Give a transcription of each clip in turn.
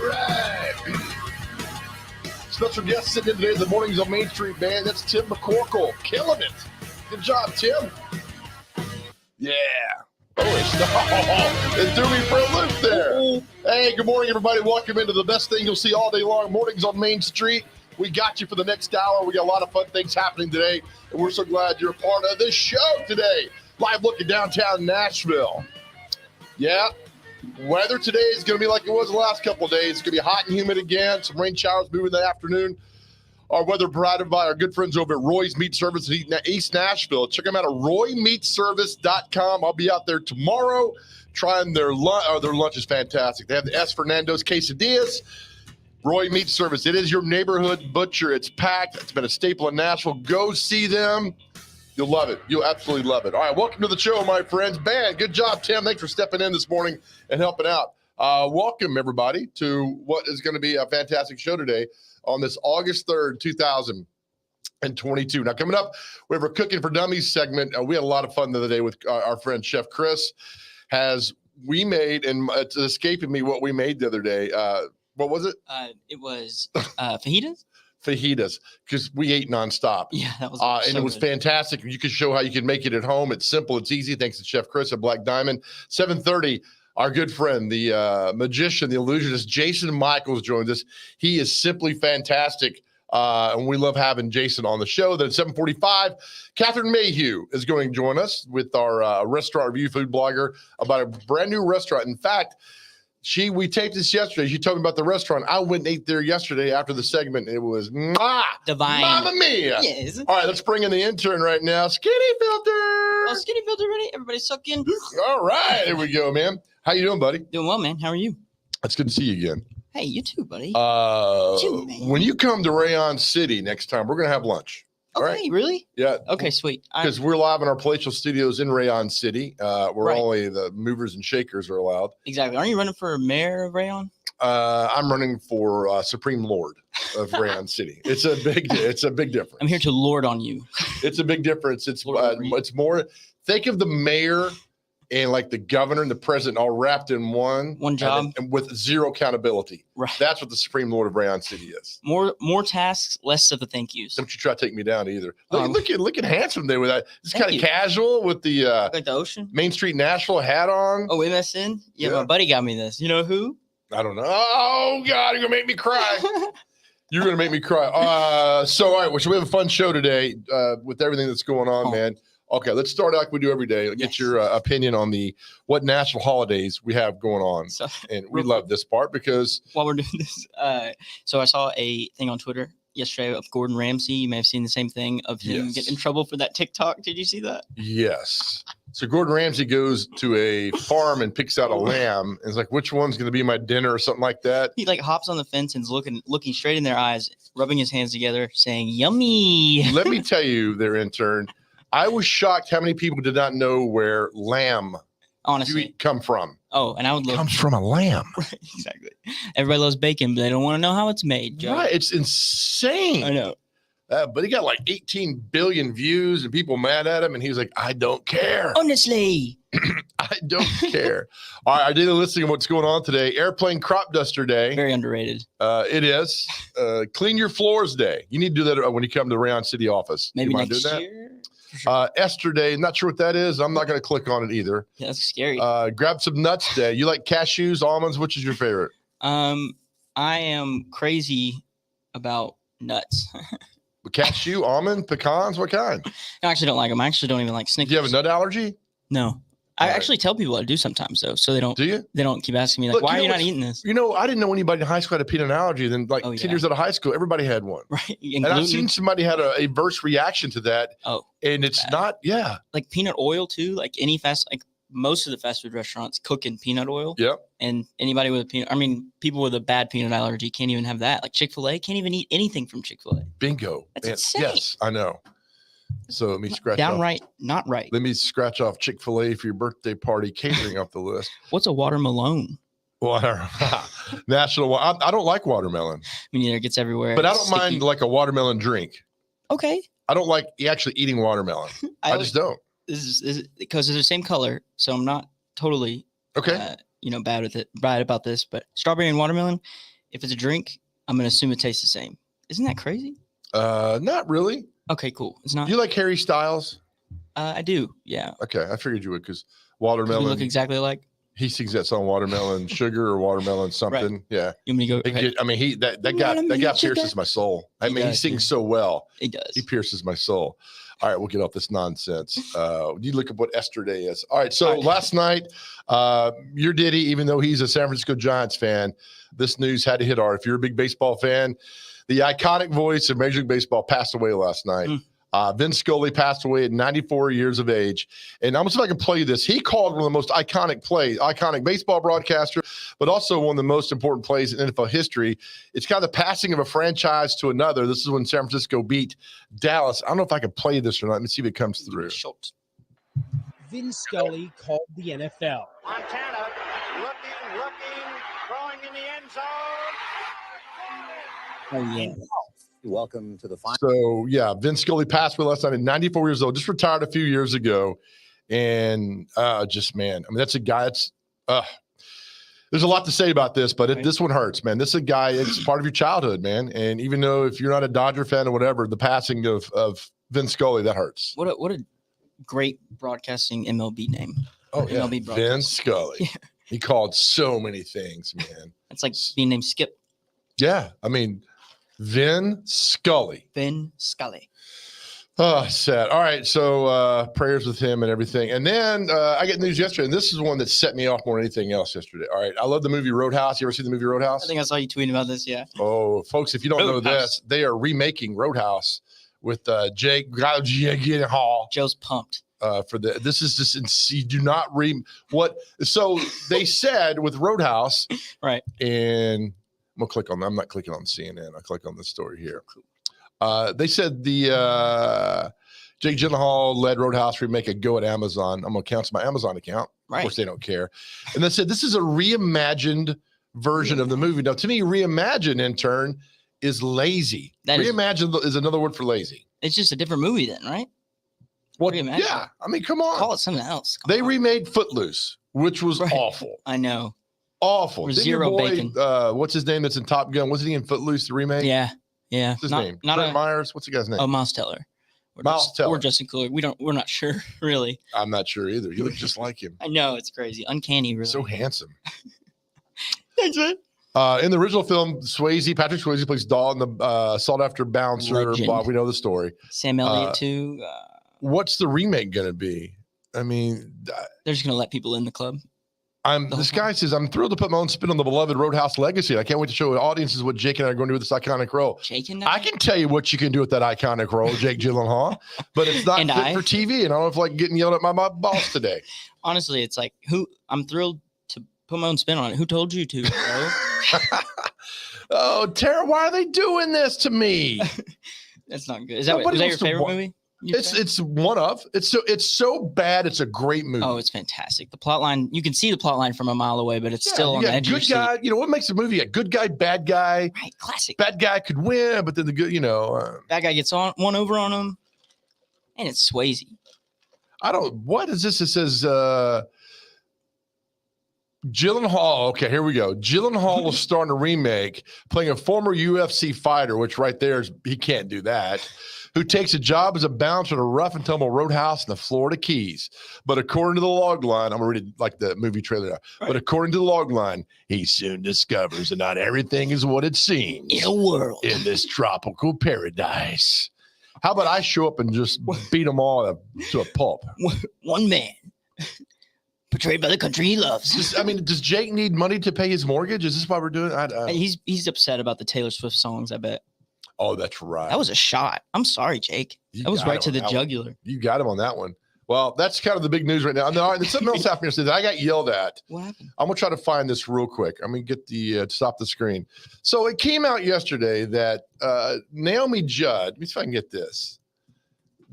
right. Special guest sitting in today, the Mornings on Main Street Band. That's Tim McCorkle. Killing it. Good job, Tim. Yeah. It threw me for a loop there. Hey, good morning, everybody. Welcome into the best thing you'll see all day long. Mornings on Main Street. We got you for the next hour. We got a lot of fun things happening today, and we're so glad you're a part of this show today. Live look at downtown Nashville. Yeah. Weather today is going to be like it was the last couple of days. It's going to be hot and humid again. Some rain showers moving in the afternoon. Our weather provided by our good friends over at Roy's Meat Service in East Nashville. Check them out at roymeatservice.com. I'll be out there tomorrow trying their lunch. Oh, their lunch is fantastic. They have the S. Fernando's quesadillas. Roy Meat Service. It is your neighborhood butcher. It's packed. It's been a staple in Nashville. Go see them. You'll love it. You'll absolutely love it. All right, welcome to the show, my friends. Man, good job, Tim. Thanks for stepping in this morning and helping out. Welcome, everybody, to what is going to be a fantastic show today on this August 3rd, 2022. Now, coming up, we have our Cooking for Dummies segment. We had a lot of fun the other day with our friend Chef Chris. We made, and it's escaping me what we made the other day. What was it? It was fajitas. Fajitas, because we ate nonstop. Yeah, that was and it was fantastic. You can show how you can make it at home. It's simple. It's easy. Thanks to Chef Chris at Black Diamond. 7:30, our good friend, the magician, the illusionist, Jason Michaels joins us. He is simply fantastic, and we love having Jason on the show. Then at 7:45, Catherine Mayhew is going to join us with our restaurant review food blogger about a brand new restaurant. In fact, we taped this yesterday. She told me about the restaurant. I went and ate there yesterday after the segment. It was divine. Mamma mia. Yes. All right, let's bring in the intern right now. Skinny Filter. Oh, Skinny Filter ready? Everybody suck in. All right, here we go, man. How you doing, buddy? Doing well, man. How are you? It's good to see you again. Hey, you too, buddy. When you come to Rayon City next time, we're going to have lunch. All okay, right? Really? Yeah. Okay, sweet. Because we're live in our palatial studios in Rayon City. Where only the movers and shakers are allowed. Exactly. Aren't you running for mayor of Rayon? I'm running for Supreme Lord of Rayon City. It's a big difference. I'm here to lord on you. It's a big difference. It's more. Think of the mayor and like the governor and the president all wrapped in one job and with zero accountability. Right. That's what the Supreme Lord of Rayon City is. More tasks, less of the thank yous. Don't you try to take me down either. Looking handsome there with that. It's kind of casual with the like the ocean Main Street Nashville hat on. Oh, MSN? Yeah, my buddy got me this. You know who? I don't know. Oh God, you're gonna make me cry. You're gonna make me cry. All right, so we have a fun show today with everything that's going on, man. Okay, let's start out like we do every day. Get your opinion on what national holidays we have going on. So, and we love this part because while we're doing this, so I saw a thing on Twitter yesterday of Gordon Ramsay. You may have seen the same thing of him getting in trouble for that TikTok. Did you see that? Yes. So Gordon Ramsay goes to a farm and picks out a lamb and is like, which one's going to be my dinner or something like that. He like hops on the fence and is looking straight in their eyes, rubbing his hands together, saying, yummy. Let me tell you, their intern, I was shocked how many people did not know where lamb come from. Oh, and I would love comes from a lamb. Right, exactly. Everybody loves bacon, but they don't want to know how it's made, Joe. Right, it's insane. I know. But he got like 18 billion views and people mad at him. And he was like, I don't care. Honestly. I don't care. All right, I did a listing of what's going on today. Airplane crop duster day. Very underrated. It is. Clean your floors day. You need to do that when you come to the Rayon City office. Maybe next year. Sure. Esther Day, not sure what that is. I'm not going to click on it either. Yeah, that's scary. Grab some nuts day. You like cashews, almonds? Which is your favorite? I am crazy about nuts. Cashew, almond, pecans, what kind? I actually don't like them. I actually don't even like Snickers. Do you have a nut allergy? No. I actually tell people I do sometimes, though, so they don't. Do you? They don't keep asking me, like, why are you not eating this? You know, I didn't know anybody in high school had a peanut allergy. Then, 10 years out of high school, everybody had one. Right. And I've seen somebody had a adverse reaction to that. Oh. And it's not, like peanut oil, too. Like most of the fast food restaurants cook in peanut oil. Yep. And anybody with people with a bad peanut allergy can't even have that. Like Chick-fil-A can't even eat anything from Chick-fil-A. Bingo. That's insane. Yes, I know. So let me scratch downright not right. Let me scratch off Chick-fil-A for your birthday party catering off the list. What's a watermelon? National. I don't like watermelon. I mean, it gets everywhere. But I don't mind like a watermelon drink. Okay. I don't like actually eating watermelon. I just don't. This is because they're the same color, so I'm not totally okay. Bad about this. But strawberry and watermelon, If it's a drink, I'm gonna assume it tastes the same. Isn't that crazy? Not really. Okay, cool. It's not. Do you like Harry Styles? I do. Yeah. Okay, I figured you would because 'Cause we watermelon. look exactly alike. He sings that song "Watermelon Sugar" or "Watermelon Something." Right. Yeah. You want me to go? Okay. That guy pierces my soul. I mean, he sings so well. He does. He pierces my soul. All right, we'll get off this nonsense. You look at what Esther Day is. All right, so last night, your Diddy, even though he's a San Francisco Giants fan, this news had to hit hard. If you're a big baseball fan, the iconic voice of Major League Baseball passed away last night. Vince Scully passed away at 94 years of age. And I'm going to see if I can play you this. He called one of the most iconic baseball broadcaster, but also one of the most important plays in NFL history. It's kind of the passing of a franchise to another. This is when San Francisco beat Dallas. I don't know if I can play this or not. Let me see if it comes through. Vince Scully called the NFL. Montana looking, throwing in the end zone. Oh, yeah. Welcome to the final. So, yeah, Vince Scully passed away last night at 94 years old, just retired a few years ago. And that's a guy that's there's a lot to say about this, but this one hurts, man. This is a guy, it's part of your childhood, man. And even though if you're not a Dodger fan or whatever, the passing of Vince Scully, that hurts. What a great broadcasting MLB name. Oh, MLB yeah. Vince Scully. Yeah. He called so many things, man. It's like being named Skip. Yeah, I mean, Vin Scully. Oh, sad. All right, so prayers with him and everything. And then I get news yesterday, and this is one that set me off more than anything else yesterday. All right, I love the movie Roadhouse. You ever seen the movie Roadhouse? I think I saw you tweeting about this, yeah. Oh, folks, if you don't know this, they are remaking Roadhouse with Jake Gyllenhaal. Joe's pumped. This is just you do not what. So they said with Roadhouse, right? And I'm gonna click on. I'm not clicking on CNN. I'll click on the story here. They said the Jake Gyllenhaal led Roadhouse remake a go at Amazon. I'm gonna cancel my Amazon account. Right. Of course, they don't care. And they said this is a reimagined version of the movie. Now, to me, reimagine in turn is lazy. Reimagine is another word for lazy. It's just a different movie, then, right? Well, yeah. I mean, come on. Call it something else. They remade Footloose, which was awful. I know. Awful. Zero bacon. What's his name that's in Top Gun? Wasn't he in Footloose, the remake? Yeah. Yeah. What's his name? Brent Myers. What's the guy's name? Oh, Miles Teller. Or Justin Coolidge. We're not sure, really. I'm not sure either. You look just like him. I know. It's crazy. Uncanny, really. So handsome. Thanks, man. In the original film, Patrick Swayze plays Dahl in the Sought After Bouncer. Bob, we know the story. Sam Elliott, too. What's the remake going to be? I mean, they're just going to let people in the club. This guy says, I'm thrilled to put my own spin on the beloved Roadhouse legacy. I can't wait to show audiences what Jake and I are going to do with this iconic role. Jake and I can tell you what you can do with that iconic role, Jake Gyllenhaal, but it's not fit for TV. And I don't feel like getting yelled at by my boss today. Honestly, it's like, I'm thrilled to put my own spin on it. Who told you to, bro? Oh, Tara, why are they doing this to me? That's not good. Is that your favorite movie? It's one of. It's so bad. It's a great movie. Oh, it's fantastic. The plot line, you can see the plot line from a mile away, but it's still on the edge of your seat. Good guy. You know what makes a movie? A good guy, bad guy. Right, classic. Bad guy could win, but then the good, bad guy gets one over on him, and it's Swayze. What is this? It says Gyllenhaal. Okay, here we go. Gyllenhaal will star in a remake playing a former UFC fighter, which right there is he can't do that. Who takes a job as a bouncer at a rough and tumble roadhouse in the Florida Keys. But according to the log line, I'm going to read like the movie trailer now. Right. But according to the log line, he soon discovers that not everything is what it seems in a world in this tropical paradise. How about I show up and just beat them all to a pulp? One man portrayed by the country he loves. Does Jake need money to pay his mortgage? Is this why we're doing it? He's upset about the Taylor Swift songs, I bet. Oh, that's right. That was a shot. I'm sorry, Jake. That was right to the jugular. You got him on that one. Well, that's kind of the big news right now. No, there's something else happening here. I got yelled at. What happened? I'm going to try to find this real quick. I'm going to get the stop the screen. So it came out yesterday that Naomi Judd, let me see if I can get this,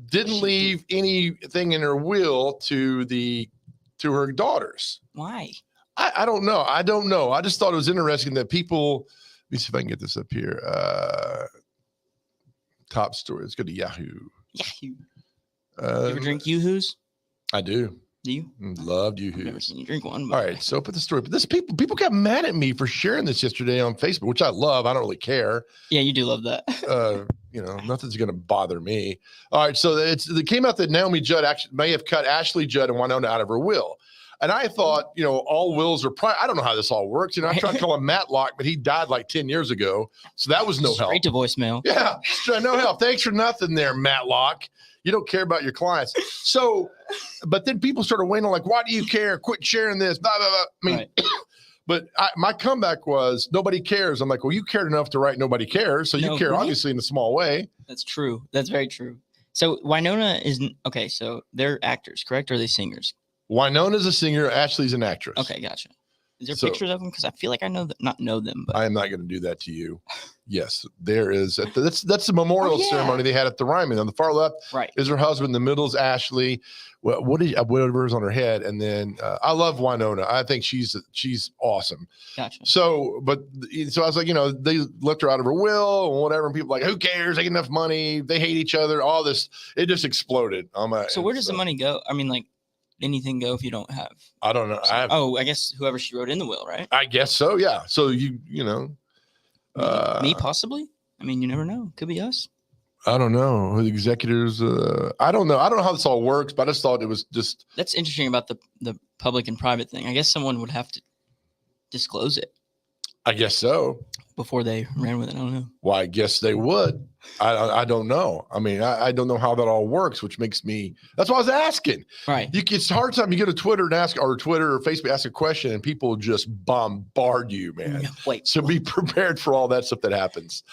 didn't leave anything in her will to her daughters. Why? I don't know. I don't know. I just thought it was interesting that people, let me see if I can get this up here. Top story. Let's go to Yahoo. Yahoo. You ever drink Yoo-Hoos? I do. Do you? Loved I've never Yoo-hoos. seen you drink one. All But right, so put the story. But this people got mad at me for sharing this yesterday on Facebook, which I love. I don't really care. yeah, you do love that. Nothing's going to bother me. All right, so it came out that Naomi Judd actually may have cut Ashley Judd and Winona out of her will. And I thought, all wills are I don't know how this all works. I tried to call him Matlock, but he died like 10 years ago. So that was no help. Straight to voicemail. Yeah, no help. Thanks for nothing there, Matlock. You don't care about your clients. So, but then people started weighing on like, why do you care? Quit sharing this. Blah, blah, blah. I mean, Right. but my comeback was nobody cares. I'm like, well, you cared enough to write nobody cares. So you No, care right? obviously in a small way. That's true. That's very true. So Winona isn't okay. So they're actors, correct? Or are they singers? Winona's a singer. Ashley's an actress. Okay, gotcha. Is there So- pictures of them? Because I feel like I know them, but I am not going to do that to you. Yes, there is. That's the memorial yeah. ceremony they had at the Ryman. On the far left right. is her husband. In the middle is Ashley. Whatever's on her head. And then I love Winona. I think she's awesome. Gotcha. So I was like, they left her out of her will and whatever. And people like, who cares? They get enough money. They hate each other. All this. It just exploded. So where does the money go? I mean, like anything go if you don't have? I don't know. I guess whoever she wrote in the will, right? I guess so. Yeah. So Me possibly. I mean, you never know. Could be us. I don't know who the executors. I don't know. I don't know how this all works, but I just thought it was just. That's interesting about the public and private thing. I guess someone would have to disclose it I guess so. before they ran with it. I don't know. Well, I guess they would. I don't know. I mean, I don't know how that all works, which makes me. That's why I was asking. Right. It's a hard time. You go to Twitter and Twitter or Facebook, ask a question, and people just bombard you, man. No, wait. So be prepared for all that stuff that happens.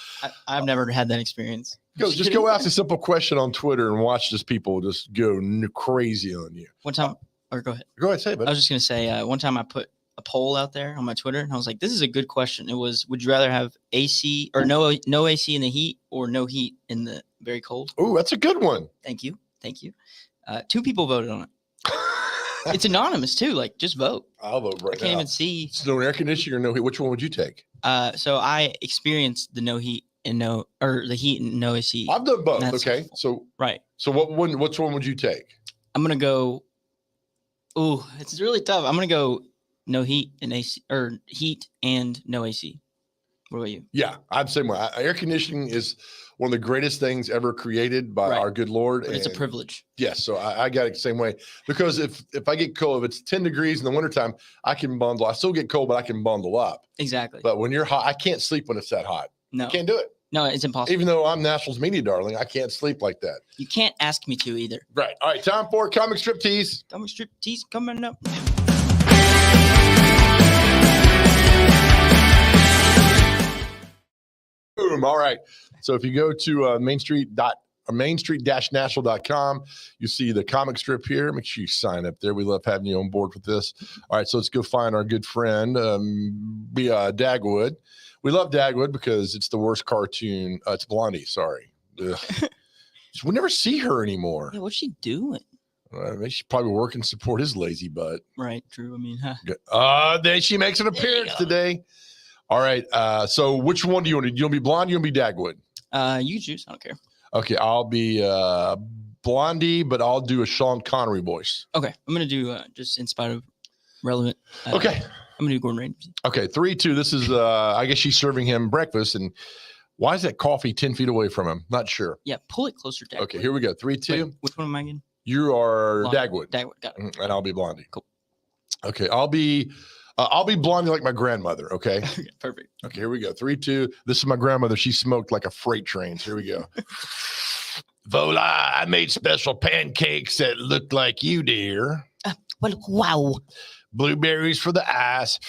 I've never had that experience. Just go ask a simple question on Twitter and watch just people just go crazy on you. One time, or go ahead. Go ahead, say it. I was just gonna say, one time I put a poll out there on my Twitter, and I was like, "This is a good question." It was, "Would you rather have AC or no AC in the heat, or no heat in the very cold?" Oh, that's a good one. Thank you. 2 people voted on it. It's anonymous too. Like, just vote. I'll vote right I can't now. even see. It's no air conditioning or no heat. Which one would you take? So I experienced the no heat and the heat and no AC. I've done both. That's Okay, awful. so Right. which one would you take? I'm gonna go. Ooh, it's really tough. I'm gonna go no heat and AC, or heat and no AC. What about you? Yeah, I'd say more. Air conditioning is one of the greatest things ever created by Right. our good Lord. But it's a and privilege. Yes, so I got it the same way because if I get cold, if it's 10 degrees in the wintertime, I can bundle. I still get cold, but I can bundle up. Exactly. But when you're hot, I can't sleep when it's that hot. No, Can't do it. no, it's impossible. Even though I'm Nationals media darling, I can't sleep like that. You can't ask me to either. Right. All right. Time for comic strip tease. Comic strip tease coming up. Boom. All right. So if you go to mainstreet-national.com, you see the comic strip here. Make sure you sign up there. We love having you on board with this. All right. So let's go find our good friend, Dagwood. We love Dagwood because it's the worst cartoon. It's Blondie. Sorry. Ugh. We never see her anymore. Yeah, what's she doing? Maybe she's probably working to support his lazy butt. Right. True. I mean, Then she makes an appearance today. All right. So which one do you want to? You want to be Blondie? You want to be Dagwood? You choose. I don't care. Okay, I'll be Blondie, but I'll do a Sean Connery voice. Okay, I'm gonna do just in spite of relevant. Okay. I'm gonna do Gordon Ramsay. Okay, 3-2. This is I guess she's serving him breakfast, and why is that coffee 10 feet away from him? Not sure. Yeah, pull it closer, Dagwood. Okay, here we go. 3-2. Wait, which one am I again? You are Blondie. Dagwood, Dagwood, got it. and I'll be Blondie. Cool. Okay, I'll be Blondie like my grandmother. Okay. Okay, perfect. Okay, here we go. 3-2. This is my grandmother. She smoked like a freight train. So here we go. Vola, I made special pancakes that looked like you, dear. Well, wow. Blueberries for the eyes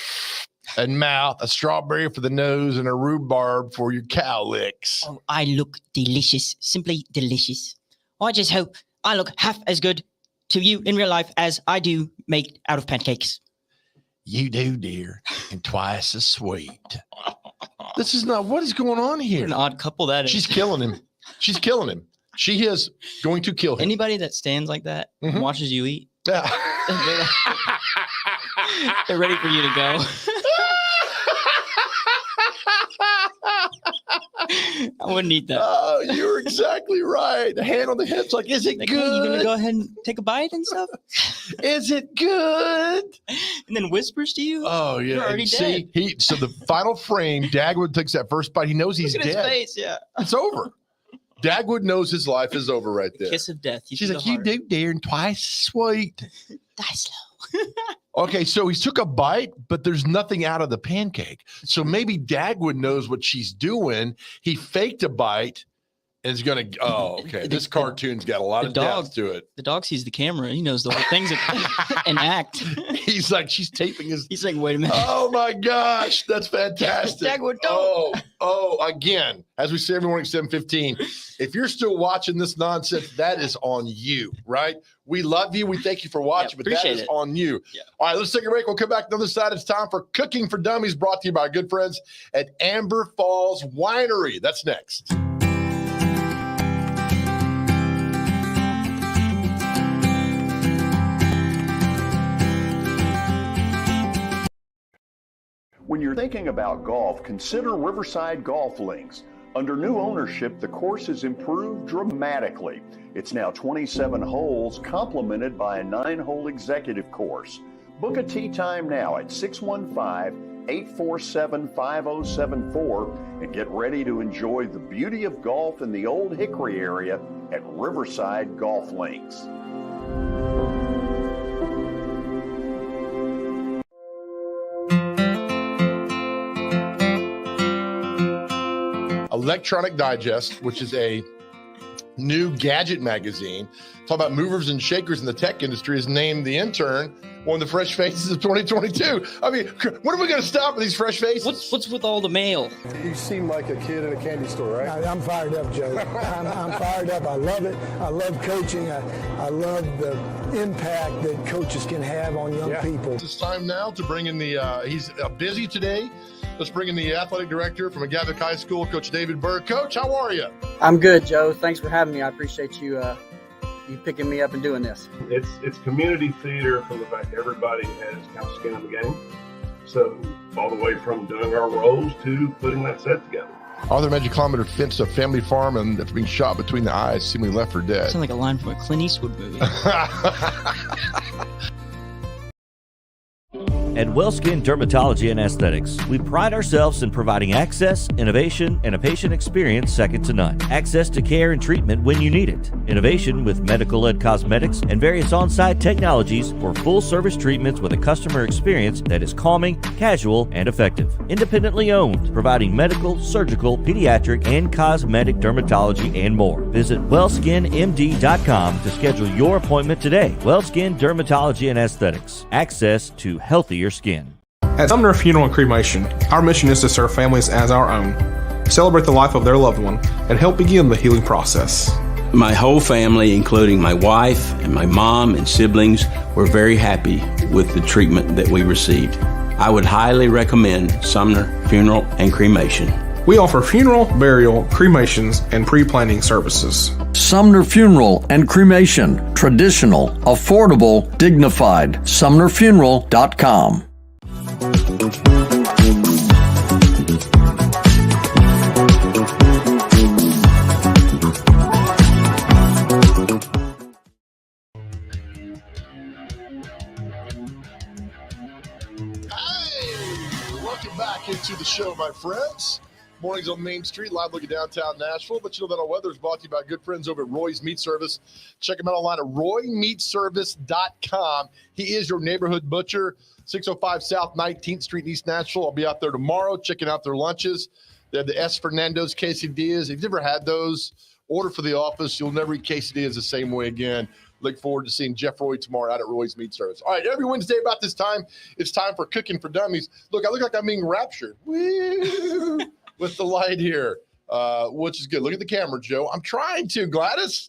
and mouth, a strawberry for the nose, and a rhubarb for your cow licks. Oh, I look delicious. Simply delicious. I just hope I look half as good to you in real life as I do made out of pancakes. You do, dear, and twice as sweet. This is not what is going on What here. an odd couple that is. She's killing him. She's killing him. She is going to kill him. Anybody that stands like that and Mhm. watches you eat, Yeah. they're ready for you to go. I wouldn't eat that. Oh, you're exactly right. The hand on the hips, like, is it Like, good? hey, you gonna go ahead and take a bite and stuff? Is it good? And then whispers to you. Oh, yeah. You're already See, so the final frame, Dagwood takes that first bite. He knows he's Look at dead. his face, yeah. It's over. Dagwood knows his life is over right there. Kiss of death. She's like, you do darn twice sweet. Die slow. Okay, so he took a bite, but there's nothing out of the pancake. So maybe Dagwood knows what she's doing. He faked a bite and is going to, okay. This cartoon's got a lot of depth to it. The dog sees the camera. He knows the whole thing's an act. He's like, she's taping his. He's like, wait a minute. Oh my gosh, that's fantastic. Dagwood, don't. Again, as we say every morning at 7:15, if you're still watching this nonsense, that is on you, right? We love you. We thank you for watching, but that is on you. Yeah. All right, let's take a break. We'll come back to the other side. It's time for Cooking for Dummies, brought to you by our good friends at Amber Falls Winery. That's next. When you're thinking about golf, consider Riverside Golf Links. Under new ownership, the course has improved dramatically. It's now 27 holes, complemented by a 9-hole executive course. Book a tee time now at 615-847-5074 and get ready to enjoy the beauty of golf in the Old Hickory area at Riverside Golf Links. Electronic Digest, which is a new gadget magazine, talking about movers and shakers in the tech industry, has named the intern one of the fresh faces of 2022. I mean, when are we going to stop with these fresh faces? What's with all the mail? You seem like a kid in a candy store, right? I'm fired up, Joe. I'm fired up. I love it. I love coaching. I love the impact that coaches can have on young people. It's time now to bring in the, he's busy today. Let's bring in the athletic director from Agavic High School, Coach David Burr. Coach, how are you? I'm good, Joe. Thanks for having me. I appreciate you you picking me up and doing this. It's community theater from the fact everybody has kind of skin in the game. So all the way from doing our roles to putting that set together. Arthur Magic-Kilometer fenced a family farm and after being shot between the eyes, seemingly left for dead. Sounds like a line from a Clint Eastwood movie. At WellSkin Dermatology and Aesthetics, we pride ourselves in providing access, innovation, and a patient experience second to none. Access to care and treatment when you need it. Innovation with medical-led cosmetics and various on-site technologies for full-service treatments with a customer experience that is calming, casual, and effective. Independently owned, providing medical, surgical, pediatric, and cosmetic dermatology and more. Visit WellSkinMD.com to schedule your appointment today. WellSkin Dermatology and Aesthetics. Access to healthier skin. At Sumner Funeral and Cremation, our mission is to serve families as our own, celebrate the life of their loved one, and help begin the healing process. My whole family, including my wife and my mom and siblings, were very happy with the treatment that we received. I would highly recommend Sumner Funeral and Cremation. We offer funeral, burial, cremations, and pre-planning services. Sumner Funeral and Cremation. Traditional, affordable, dignified. SumnerFuneral.com. Welcome back into the show, my friends. Mornings on Main Street, live look at downtown Nashville. But you know that our weather is brought to you by good friends over at Roy's Meat Service. Check them out online at RoyMeatService.com. He is your neighborhood butcher, 605 South 19th Street, East Nashville. I'll be out there tomorrow checking out their lunches. They have the S. Fernando's quesadillas. If you've never had those, order for the office. You'll never eat quesadillas the same way again. Look forward to seeing Jeff Roy tomorrow out at Roy's Meat Service. All right, every Wednesday about this time, it's time for Cooking for Dummies. Look, I look like I'm being raptured. Woo! With the light here, which is good. Look at the camera, Joe. I'm trying to. Gladys?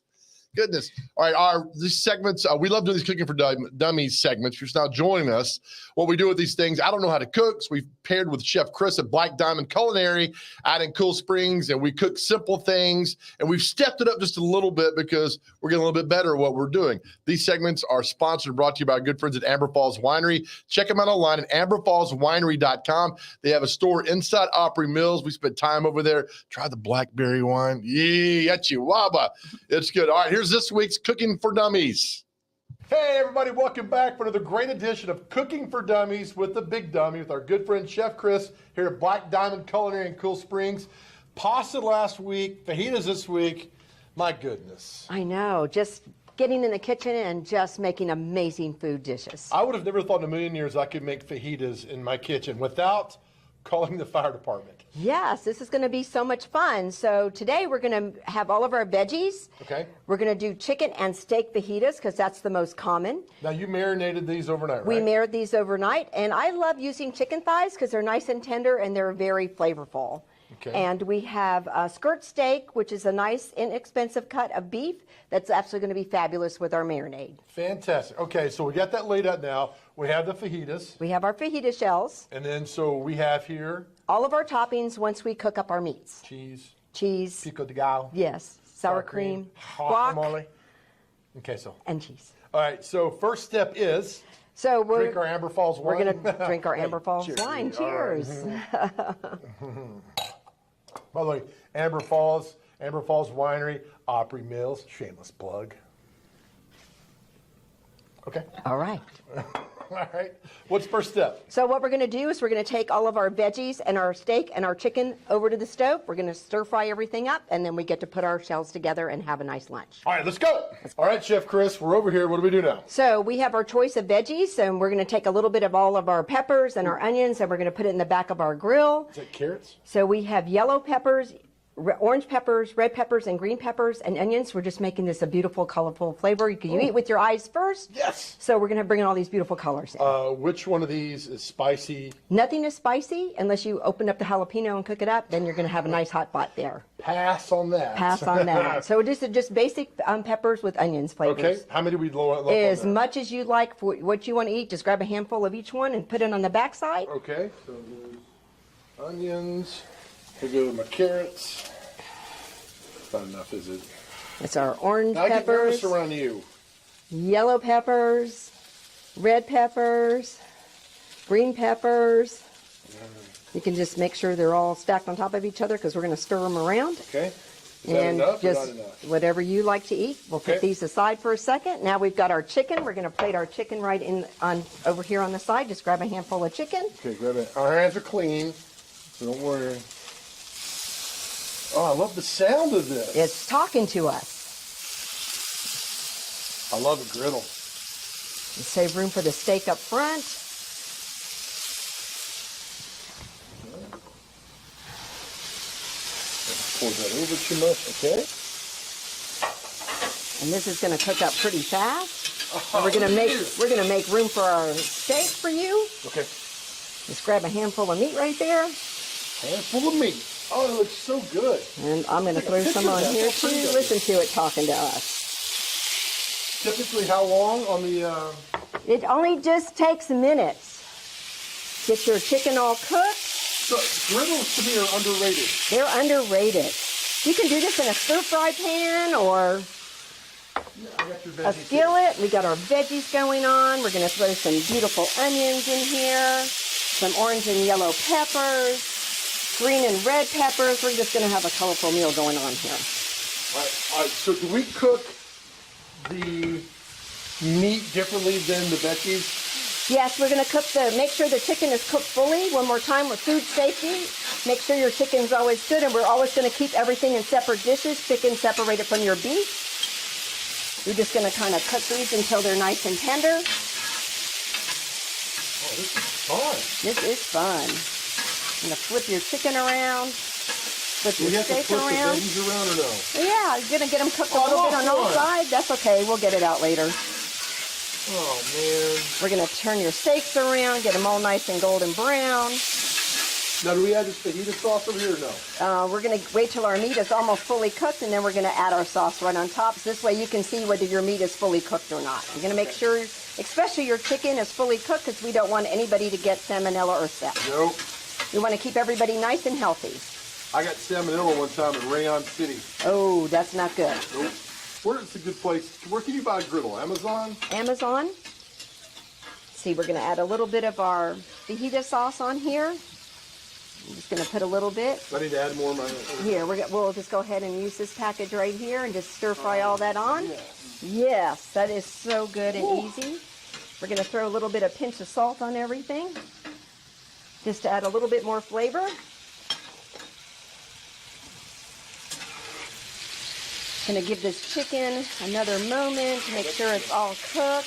Goodness. All right, these segments, we love doing these Cooking for Dummies segments. You're now joining us. What we do with these things, I don't know how to cook, so we've paired with Chef Chris at Black Diamond Culinary out in Cool Springs, and we cook simple things, and we've stepped it up just a little bit because we're getting a little bit better at what we're doing. These segments are sponsored and brought to you by our good friends at Amber Falls Winery. Check them out online at amberfallswinery.com. They have a store inside Opry Mills. We spent time over there. Try the blackberry wine. Yeah, Chihuahua. It's good. All right, here's this week's Cooking for Dummies. Hey everybody, welcome back for another great edition of Cooking for Dummies with the Big Dummy with our good friend Chef Chris here at Black Diamond Culinary in Cool Springs. Pasta last week, fajitas this week. My goodness. I know, just getting in the kitchen and just making amazing food dishes. I would have never thought in a million years I could make fajitas in my kitchen without calling the fire department. Yes, this is going to be so much fun. So today we're going to have all of our veggies. Okay. We're going to do chicken and steak fajitas because that's the most common. Now you marinated these overnight, right? We marinated these overnight, and I love using chicken thighs because they're nice and tender and they're very flavorful. Okay. And we have skirt steak, which is a nice, inexpensive cut of beef that's absolutely going to be fabulous with our marinade. Fantastic. Okay, so we got that laid out now. We have the fajitas. We have our fajita shells. And then so we have here all of our toppings once we cook up our meats. Cheese. Pico de gallo. Yes. Sour cream. Guac. Guacamole. Okay, so. And cheese. All right, so first step is so drink our Amber Falls wine. We're going to drink our Amber Falls wine. Cheers. By the way, Amber Falls Winery, Opry Mills, shameless plug. Okay. All right. All right. What's first step? So what we're going to do is we're going to take all of our veggies and our steak and our chicken over to the stove. We're going to stir fry everything up, and then we get to put our shells together and have a nice lunch. All right, let's go. All right, Chef Chris, we're over here. What do we do now? So we have our choice of veggies, and we're going to take a little bit of all of our peppers and our onions, and we're going to put it in the back of our grill. Is that carrots? So we have yellow peppers, orange peppers, red peppers, and green peppers, and onions. We're just making this a beautiful, colorful flavor. You eat with your eyes first. Yes. So we're going to bring in all these beautiful colors in. Which one of these is spicy? Nothing is spicy unless you open up the jalapeno and cook it up. Then you're going to have a nice hot pot there. Pass on that. Pass on that. So just basic peppers with onions flavors. Okay. How many do we load up? As much as you like for what you want to eat. Just grab a handful of each one and put it on the backside. Okay. So there's onions. Here go my carrots. Not enough, is it? It's our orange I get nervous peppers, around you. yellow peppers, red peppers, green peppers. You can just make sure they're all stacked on top of each other because we're going to stir them around. Okay. Is that enough or not enough? Whatever you like to eat. We'll put these aside for a second. Now we've got our chicken. We're going to plate our chicken right in over here on the side. Just grab a handful of chicken. Okay, grab it. Our hands are clean, so don't worry. Oh, I love the sound of this. It's talking to us. I love a griddle. You save room for the steak up front. Pour that over too much, okay? And this is going to cook up pretty fast. And we're going to make room for our steak for you. Okay. Just grab a handful of meat right there. Handful of meat. Oh, it looks so good. And I'm going to throw some on here too. Listen to it talking to us. Typically, how long on the? It only just takes minutes. Get your chicken all cooked. So griddles to me are underrated. They're underrated. You can do this in a stir-fry pan or a skillet. We got our veggies going on. We're going to throw some beautiful onions in here, some orange and yellow peppers, green and red peppers. We're just going to have a colorful meal going on here. All right. So do we cook the meat differently than the veggies? Yes, we're going to make sure the chicken is cooked fully. One more time with food safety. Make sure your chicken's always good, and we're always going to keep everything in separate dishes. Chicken separated from your beef. We're just going to kind of cook these until they're nice and tender. Oh, this is fun. This is fun. I'm going to flip your chicken around. Flip your steak flip around. the veggies around or no? Yeah, you're going to get them cooked a little bit on all sides. That's okay. We'll get it out later. Oh, man. We're going to turn your steaks around, get them all nice and golden brown. Now, do we add this fajita sauce over here or no? We're going to wait till our meat is almost fully cooked, and then we're going to add our sauce right on top. So this way you can see whether your meat is fully cooked or not. You're going to make sure, especially your chicken, is fully cooked because we don't want anybody to get salmonella or sepsis. Nope. We want to keep everybody nice and healthy. I got salmonella one time in Rayon City. Oh, that's not good. Nope. Where's a good place? Where can you buy a griddle? Amazon? Amazon. See, we're going to add a little bit of our fajita sauce on here. I'm just going to put a little bit. I need to add more of my... Here, we'll just go ahead and use this package right here and just stir fry all that on. Yes, that is so good and easy. We're going to throw a little bit of pinch of salt on everything, just to add a little bit more flavor. Going to give this chicken another moment to make sure it's all cooked.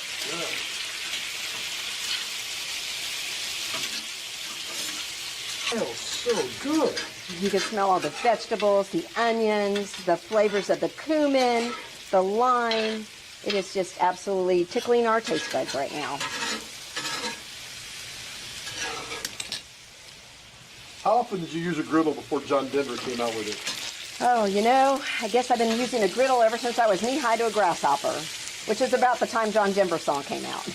Smells so good. You can smell all the vegetables, the onions, the flavors of the cumin, the lime. It is just absolutely tickling our taste buds right now. How often did you use a griddle before John Denver came out with it? Oh, you know, I guess I've been using a griddle ever since I was knee-high to a grasshopper, which is about the time John Denver's song came out.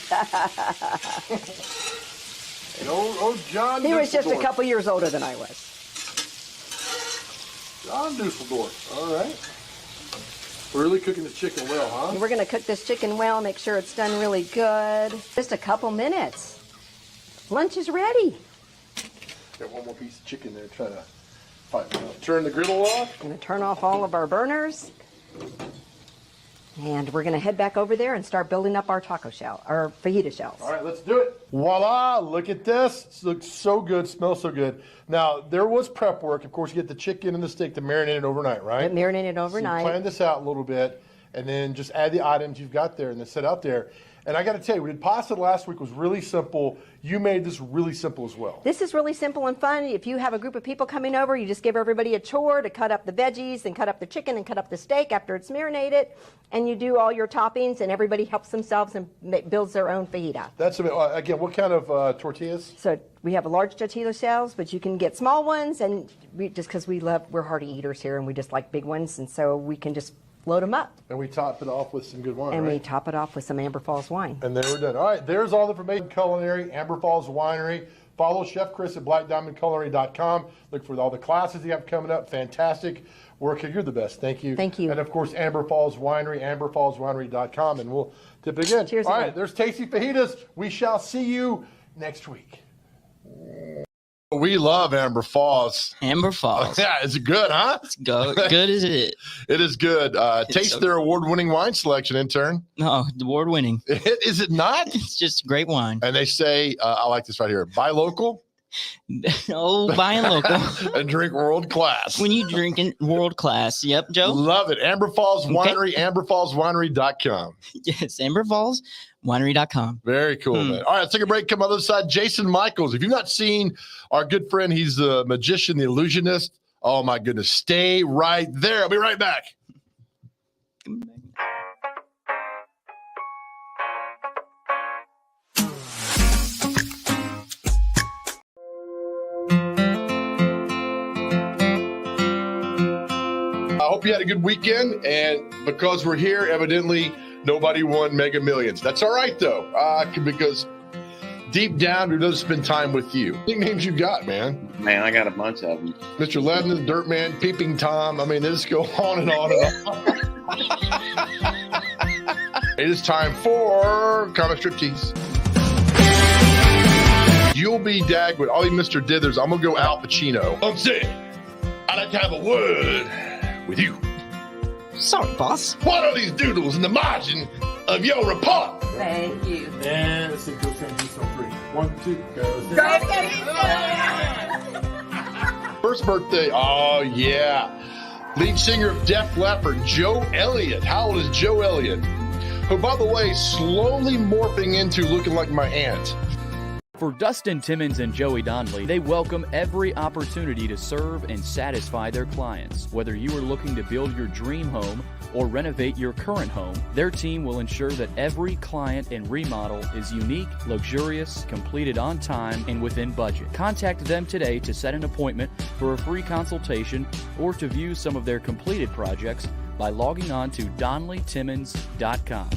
And old John He was just a Dusseldorf. couple years older than I was. John Dusseldorf. All right. We're really cooking the chicken well, huh? We're going to cook this chicken well, make sure it's done really good. Just a couple minutes. Lunch is ready. Got one more piece of chicken there. Try to turn the griddle off. Going to turn off all of our burners. And we're going to head back over there and start building up our taco shell, our fajita shells. All right, let's do it. Voila, look at this. This looks so good, smells so good. Now, there was prep work. Of course, you get the chicken and the steak to marinate it overnight, right? Marinate it overnight. So you plan this out a little bit, and then just add the items you've got there and then set out there. And I got to tell you, we did pasta last week. It was really simple. You made this really simple as well. This is really simple and fun. If you have a group of people coming over, you just give everybody a chore to cut up the veggies and cut up the chicken and cut up the steak after it's marinated. And you do all your toppings, and everybody helps themselves and builds their own fajita. That's, again, what kind of tortillas? So we have large tortilla shells, but you can get small ones. And just because we're hearty eaters here, and we just like big ones. And so we can just load them up. And we top it off with some good wine, And right? we top it off with some Amber Falls wine. And then we're done. All right, there's all the information. Culinary, Amber Falls Winery. Follow Chef Chris at blackdiamondculinary.com. Look for all the classes you have coming up. Fantastic work here. You're the best. Thank you. Thank you. And, of course, Amber Falls Winery, amberfallswinery.com. And we'll tip it again. Cheers. All again. right, there's tasty fajitas. We shall see you next week. We love Amber Falls. Amber Falls. Yeah, it's good, huh? It's good as it. It is good. Taste their award-winning wine selection, intern. No, award-winning. Is it not? It's just great wine. And they say, I like this right here, buy local. Oh, buying local. And drink world class. When you drinking world class. Yep, Joe. Love it. Amber Falls Winery, amberfallswinery.com. Yes, amberfallswinery.com. Very cool, man. All right, let's take a break. Come on the other side. Jason Michaels. If you've not seen our good friend, he's the magician, the illusionist. Oh, my goodness. Stay right there. I'll be right back. I hope you had a good weekend, and because we're here, evidently nobody won Mega Millions. That's all right, though, because deep down, we love to spend time with you. Nicknames you got, man? Man, I got a bunch of them. Mr. Lebanon, Dirtman, Peeping Tom. I mean, they just go on and on and on. It is time for Comic Striptease. You'll be Dagwood. I'll be Mr. Dithers. I'm going to go Al Pacino. I'm saying, I'd like to have a word with you. Sorry, boss. What are these doodles in the margin of your report? Thank you. And let's see, go transition on 3. 1, 2, go. First birthday. Oh, yeah. Lead singer of Def Leppard, Joe Elliott. How old is Joe Elliott? Who, by the way, slowly morphing into looking like my aunt. For Dustin Timmons and Joey Donnelly, they welcome every opportunity to serve and satisfy their clients. Whether you are looking to build your dream home or renovate your current home, their team will ensure that every client and remodel is unique, luxurious, completed on time, and within budget. Contact them today to set an appointment for a free consultation or to view some of their completed projects by logging on to DonnellyTimmons.com.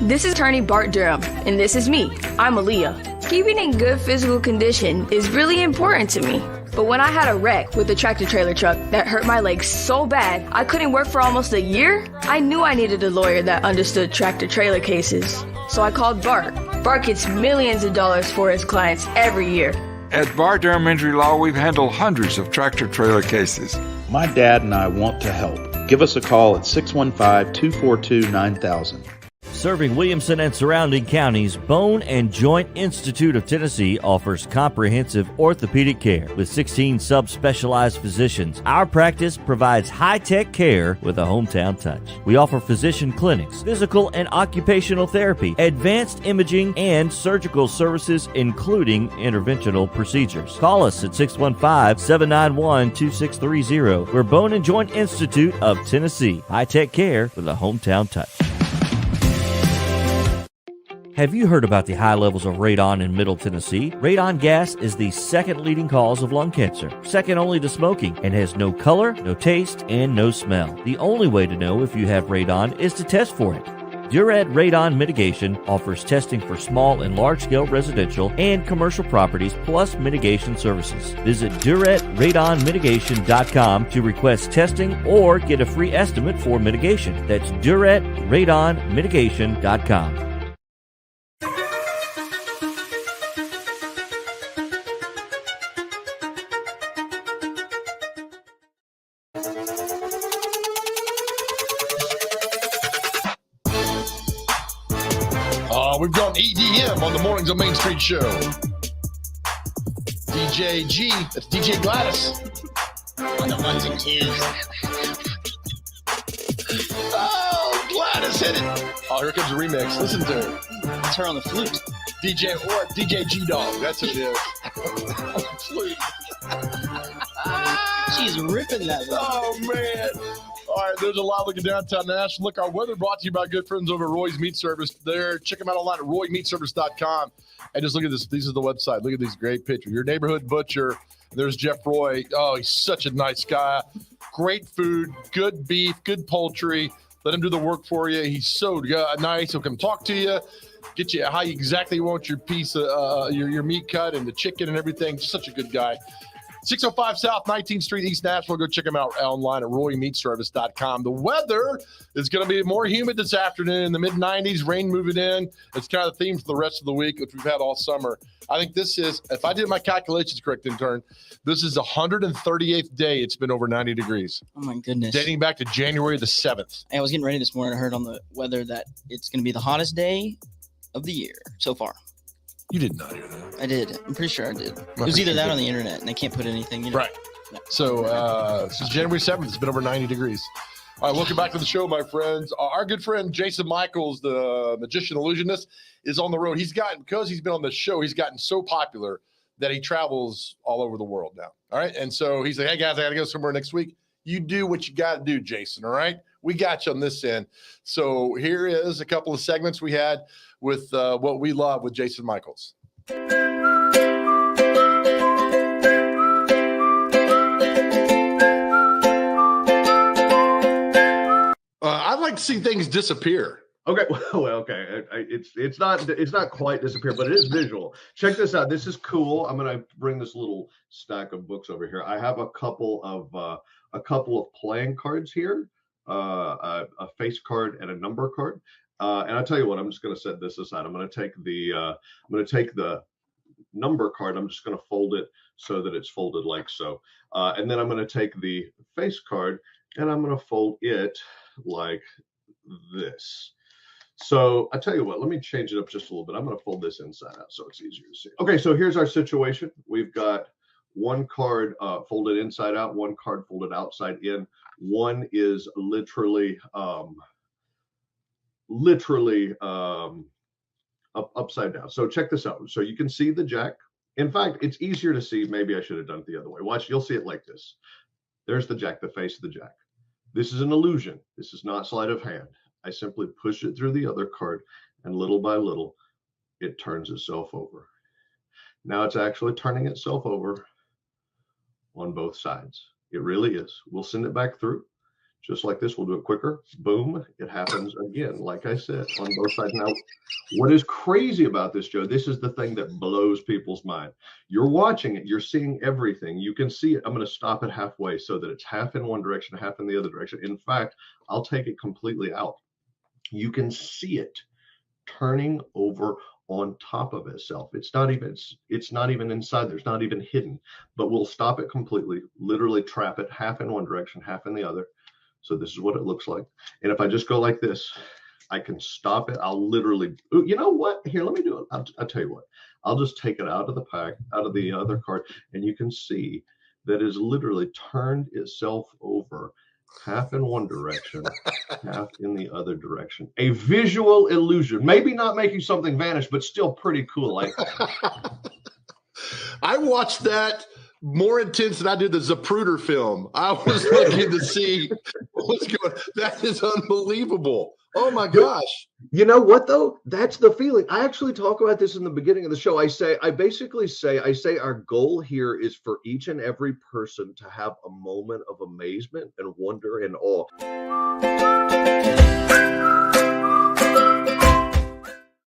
This is attorney Bart Durham, and this is me. I'm Aaliyah. Keeping in good physical condition is really important to me. But when I had a wreck with a tractor-trailer truck that hurt my legs so bad I couldn't work for almost a year, I knew I needed a lawyer that understood tractor-trailer cases. So I called Bart. Bart gets millions of dollars for his clients every year. At Bar Durham Injury Law, we've handled hundreds of tractor-trailer cases. My dad and I want to help. Give us a call at 615-242-9000. Serving Williamson and surrounding counties, Bone and Joint Institute of Tennessee offers comprehensive orthopedic care with 16 subspecialized physicians. Our practice provides high-tech care with a hometown touch. We offer physician clinics, physical and occupational therapy, advanced imaging, and surgical services, including interventional procedures. Call us at 615-791-2630. We're Bone and Joint Institute of Tennessee. High-tech care with a hometown touch. Have you heard about the high levels of radon in Middle Tennessee? Radon gas is the second leading cause of lung cancer, second only to smoking, and has no color, no taste, and no smell. The only way to know if you have radon is to test for it. Duret Radon Mitigation offers testing for small and large-scale residential and commercial properties, plus mitigation services. Visit DuretRadonMitigation.com to request testing or get a free estimate for mitigation. That's DuretRadonMitigation.com. We've gone EDM on the Mornings on Main Street show. DJ G, that's DJ Gladys. On the ones and twos. Oh, Gladys hit it. Oh, here comes the remix. Listen to her. It's her on the flute. DJ G Dog. That's what it is. Flute. She's ripping that one. Oh, man. All right, there's a lot looking downtown Nashville. Look, our weather brought to you by good friends over at Roy's Meat Service. There, check them out online at roymeatservice.com. And just look at this. This is the website. Look at these great pictures. Your neighborhood butcher. There's Jeff Roy. Oh, he's such a nice guy. Great food, good beef, good poultry. Let him do the work for you. He's so nice. He'll come talk to you, get you how you exactly want your piece of your meat cut and the chicken and everything. Just such a good guy. 605 South 19th Street, East Nashville. Go check them out online at roymeatservice.com. The weather is going to be more humid this afternoon in the mid-90s, rain moving in. It's kind of the theme for the rest of the week, which we've had all summer. I think this is, if I did my calculations correct in turn, this is the 138th day it's been over 90 degrees. Oh, my goodness. Dating back to January the 7th. I was getting ready this morning. I heard on the weather that it's going to be the hottest day of the year so far. You did not hear that. I did. I'm pretty sure I did. It was either that or on the internet, and they can't put anything in. Right. Yeah. So since January 7th, it's been over 90 degrees. All right, welcome back to the show, my friends. Our good friend Jason Michaels, the magician illusionist, is on the road. Because he's been on the show, he's gotten so popular that he travels all over the world now. All right. And so he's like, hey, guys, I got to go somewhere next week. You do what you got to do, Jason. All right. We got you on this end. So here is a couple of segments we had with what we love with Jason Michaels. I'd like to see things disappear. Okay, well, okay. It's not quite disappear, but it is visual. Check this out. This is cool. I'm gonna bring this little stack of books over here. I have a couple of playing cards here, a face card and a number card. And I'll tell you what. I'm just gonna set this aside. I'm gonna take the number card. I'm just gonna fold it so that it's folded like so. And then I'm gonna take the face card and I'm gonna fold it like this. So I tell you what, let me change it up just a little bit. I'm going to fold this inside out so it's easier to see. Okay, so here's our situation. We've got one card folded inside out, one card folded outside in. One is literally upside down. So check this out. So you can see the jack. In fact, it's easier to see. Maybe I should have done it the other way. Watch, you'll see it like this. There's the jack, the face of the jack. This is an illusion. This is not sleight of hand. I simply push it through the other card, and little by little, it turns itself over. Now it's actually turning itself over on both sides. It really is. We'll send it back through. Just like this, we'll do it quicker. Boom, it happens again, like I said, on both sides. Now, what is crazy about this, Joe, this is the thing that blows people's mind. You're watching it. You're seeing everything. You can see it. I'm going to stop it halfway so that it's half in one direction, half in the other direction. In fact, I'll take it completely out. You can see it turning over on top of itself. It's not even inside. There's not even hidden, but we'll stop it completely, literally trap it half in one direction, half in the other. So this is what it looks like. And if I just go like this, I can stop it. I'll literally, you know what? Here, let me do it. I'll tell you what. I'll just take it out of the pack, out of the other card, and you can see that it's literally turned itself over half in one direction, half in the other direction. A visual illusion. Maybe not making something vanish, but still pretty cool. I watched that more intense than I did the Zapruder film. I was looking to see what's going on. That is unbelievable. Oh my gosh. You know what though? That's the feeling. I actually talk about this in the beginning of the show. I say our goal here is for each and every person to have a moment of amazement and wonder and awe.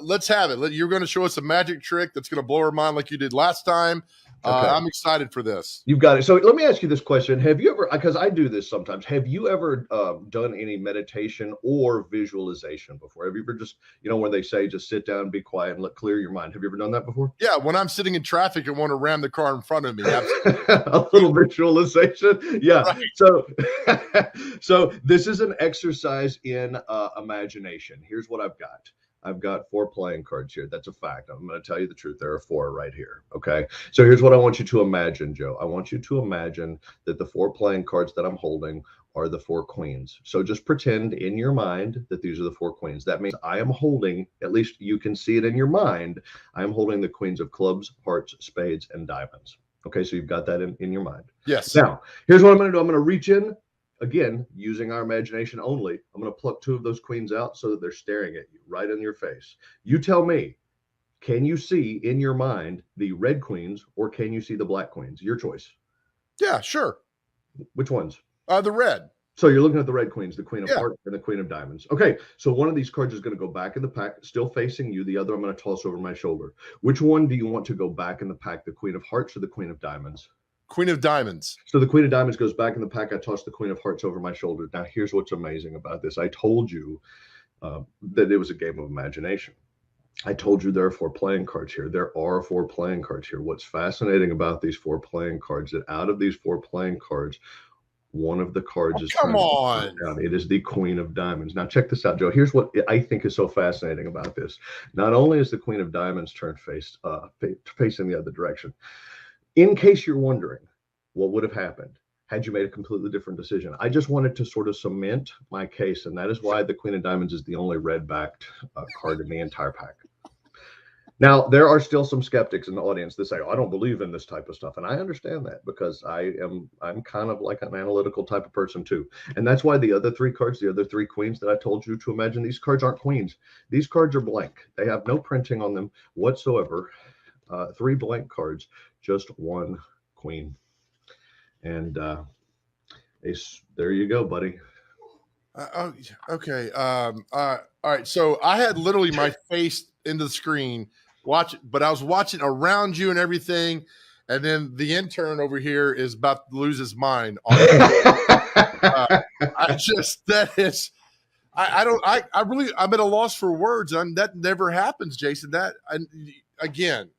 Let's have it. You're going to show us a magic trick that's going to blow our mind like you did last time. Okay. I'm excited for this. You've got it. So let me ask you this question. Have you ever, because I do this sometimes, have you ever done any meditation or visualization before? Have you ever just, where they say just sit down, be quiet, and clear your mind? Have you ever done that before? Yeah, when I'm sitting in traffic and want to ram the car in front of me. A little visualization. Yeah. Right. So this is an exercise in imagination. Here's what I've got. I've got 4 playing cards here. That's a fact. I'm going to tell you the truth. There are 4 right here. Okay. So here's what I want you to imagine, Joe. I want you to imagine that the 4 playing cards that I'm holding are the 4 queens. So just pretend in your mind that these are the 4 queens. That means I am holding, at least you can see it in your mind, I am holding the queens of clubs, hearts, spades, and diamonds. Okay. So you've got that in your mind. Yes. Now, here's what I'm going to do. I'm going to reach in. Again, using our imagination only, I'm going to pluck 2 of those queens out so that they're staring at you right in your face. You tell me, can you see in your mind the red queens or can you see the black queens? Your choice. Yeah, sure. Which ones? The red. So you're looking at the red queens, the queen of hearts and the queen of diamonds. Okay, so one of these cards is going to go back in the pack, still facing you. The other I'm going to toss over my shoulder. Which one do you want to go back in the pack, the queen of hearts or the queen of diamonds? Queen of diamonds. So the queen of diamonds goes back in the pack. I toss the queen of hearts over my shoulder. Now, here's what's amazing about this. I told you that it was a game of imagination. I told you there are 4 playing cards here. There are 4 playing cards here. What's fascinating about these 4 playing cards, that out of these 4 playing cards, one of the cards is come on. Down. It is the queen of diamonds. Now, check this out, Joe. Here's what I think is so fascinating about this. Not only is the queen of diamonds turned facing the other direction, in case you're wondering what would have happened had you made a completely different decision, I just wanted to sort of cement my case, and that is why the Queen of Diamonds is the only red-backed card in the entire pack. Now, there are still some skeptics in the audience that say, oh, I don't believe in this type of stuff, and I understand that because I'm kind of like an analytical type of person too, and that's why the other 3 cards, the other 3 queens that I told you to imagine, these cards aren't queens. These cards are blank. They have no printing on them whatsoever. 3 blank cards, just 1 queen. And there you go, buddy. Okay. All right. So I had literally my face into the screen, but I was watching around you and everything. And then the intern over here is about to lose his mind. I'm at a loss for words. That never happens, Jason. Again.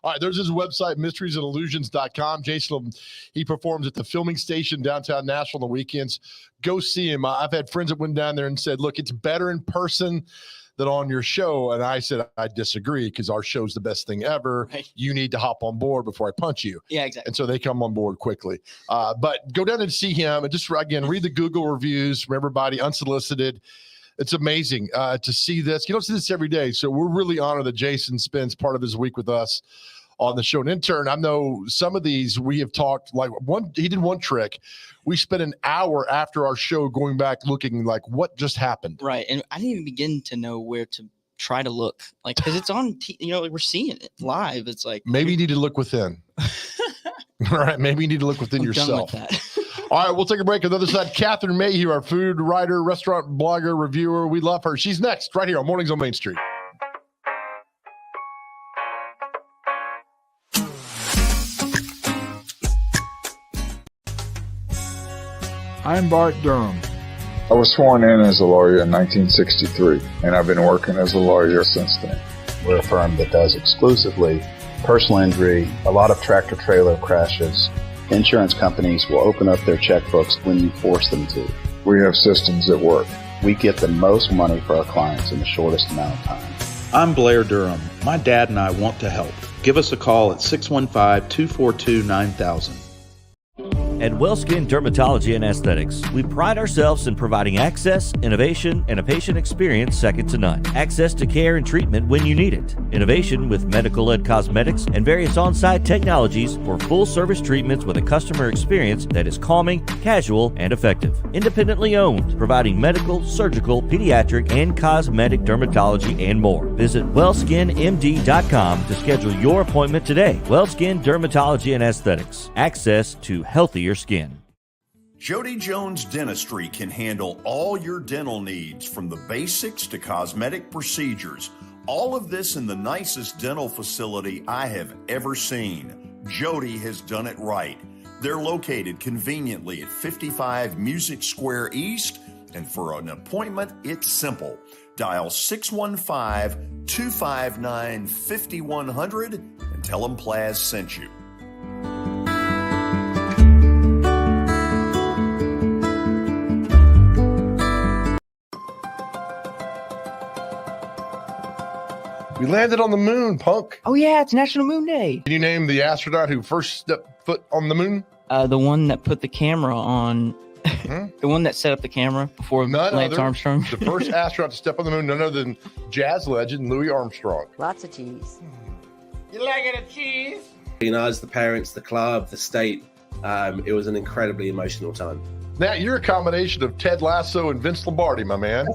All right, there's his website, mysteriesandellusions.com. Jason, he performs at the filming station downtown Nashville on the weekends. Go see him. I've had friends that went down there and said, look, it's better in person than on your show. And I said, I disagree because our show's the best thing ever. Right. You need to hop on board before I punch you. Yeah, exactly. And so they come on board quickly. But go down and see him and just, again, read the Google reviews from everybody, unsolicited. It's amazing to see this. You don't see this every day. So we're really honored that Jason spends part of his week with us on the show. An intern, I know some of these we have talked, like he did one trick. We spent an hour after our show going back looking like what just happened. Right. And I didn't even begin to know where to try to look, like, because it's on, we're seeing it live. It's like, maybe you need to look within. All right. Maybe you need to look within yourself. Done with that. All right. We'll take a break. On the other side, Catherine Mayhew, our food writer, restaurant blogger, reviewer. We love her. She's next right here on Mornings on Main Street. I'm Bart Durham. I was sworn in as a lawyer in 1963, and I've been working as a lawyer since then. We're a firm that does exclusively personal injury, a lot of tractor-trailer crashes. Insurance companies will open up their checkbooks when you force them to. We have systems that work. We get the most money for our clients in the shortest amount of time. I'm Blair Durham. My dad and I want to help. Give us a call at 615-242-9000. At WellSkin Dermatology and Aesthetics, we pride ourselves in providing access, innovation, and a patient experience second to none. Access to care and treatment when you need it. Innovation with medical-led cosmetics and various on-site technologies for full-service treatments with a customer experience that is calming, casual, and effective. Independently owned, providing medical, surgical, pediatric, and cosmetic dermatology and more. Visit wellskinmd.com to schedule your appointment today. WellSkin Dermatology and Aesthetics. Access to healthier skin. Jody Jones Dentistry can handle all your dental needs, from the basics to cosmetic procedures. All of this in the nicest dental facility I have ever seen. Jody has done it right. They're located conveniently at 55 Music Square East, and for an appointment, it's simple. Dial 615-259-5100 and tell them Plaz sent you. We landed on the moon, punk. Oh yeah, it's National Moon Day. Can you name the astronaut who first stepped foot on the moon? The one that put the camera on. The one that set up the camera before Lance Armstrong. The first astronaut to step on the moon, none other than jazz legend Louis Armstrong. Lots of cheese. You like it a cheese? You know, as the parents, the club, the state, it was an incredibly emotional time. Now, you're a combination of Ted Lasso and Vince Lombardi, my man.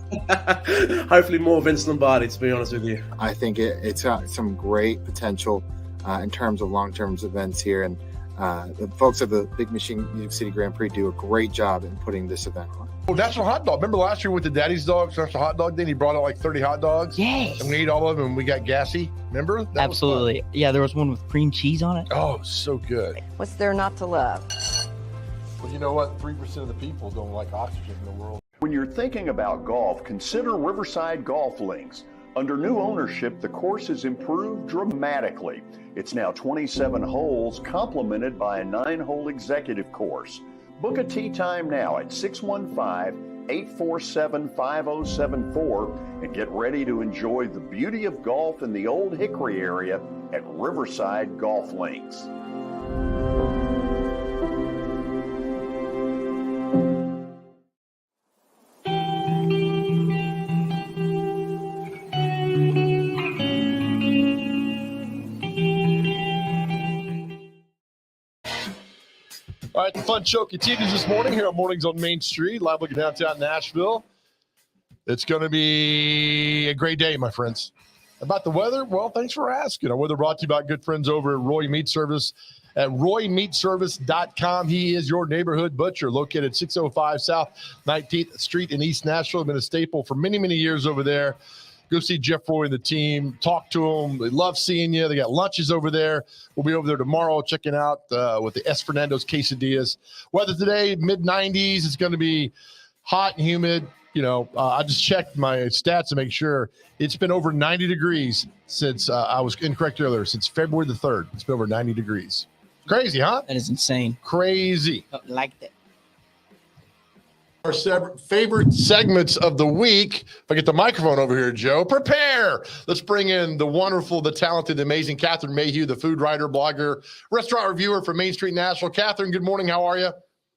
Hopefully more Vince Lombardi, to be honest with you. I think it's got some great potential in terms of long-term events here. And the folks at the Big Machine Music City Grand Prix do a great job in putting this event on. Oh, National Hot Dog. Remember last year with the Daddy's Dogs, National Hot Dog Day? He brought out like 30 hot dogs. Yes. And we ate all of them and we got gassy. Remember? That Absolutely. Yeah, there was one with cream cheese on it. Oh, so good. What's there not to love? Well, you know what? 3% of the people don't like oxygen in the world. When you're thinking about golf, consider Riverside Golf Links. Under new ownership, the course has improved dramatically. It's now 27 holes, complemented by a 9-hole executive course. Book a tee time now at 615-847-5074 and get ready to enjoy the beauty of golf in the Old Hickory area at Riverside Golf Links. All right, the fun show continues this morning here on Mornings on Main Street, live looking downtown Nashville. It's going to be a great day, my friends. About the weather, well, thanks for asking. Our weather brought to you by good friends over at Roy Meat Service at roymeatservice.com. He is your neighborhood butcher, located 605 South 19th Street in East Nashville. Been a staple for many, many years over there. Go see Jeff Roy and the team. Talk to them. They love seeing you. They got lunches over there. We'll be over there tomorrow checking out with the S. Fernando's quesadillas. Weather today, mid-90s. It's going to be hot and humid. You know, I just checked my stats to make sure. It's been over 90 degrees since I was incorrect earlier, since February the 3rd. It's been over 90 degrees. Crazy, huh? That is insane. Crazy. Like that. Our favorite segments of the week. If I get the microphone over here, Joe, prepare. Let's bring in the wonderful, the talented, the amazing Catherine Mayhew, the food writer, blogger, restaurant reviewer for Main Street Nashville. Catherine, good morning. How are you?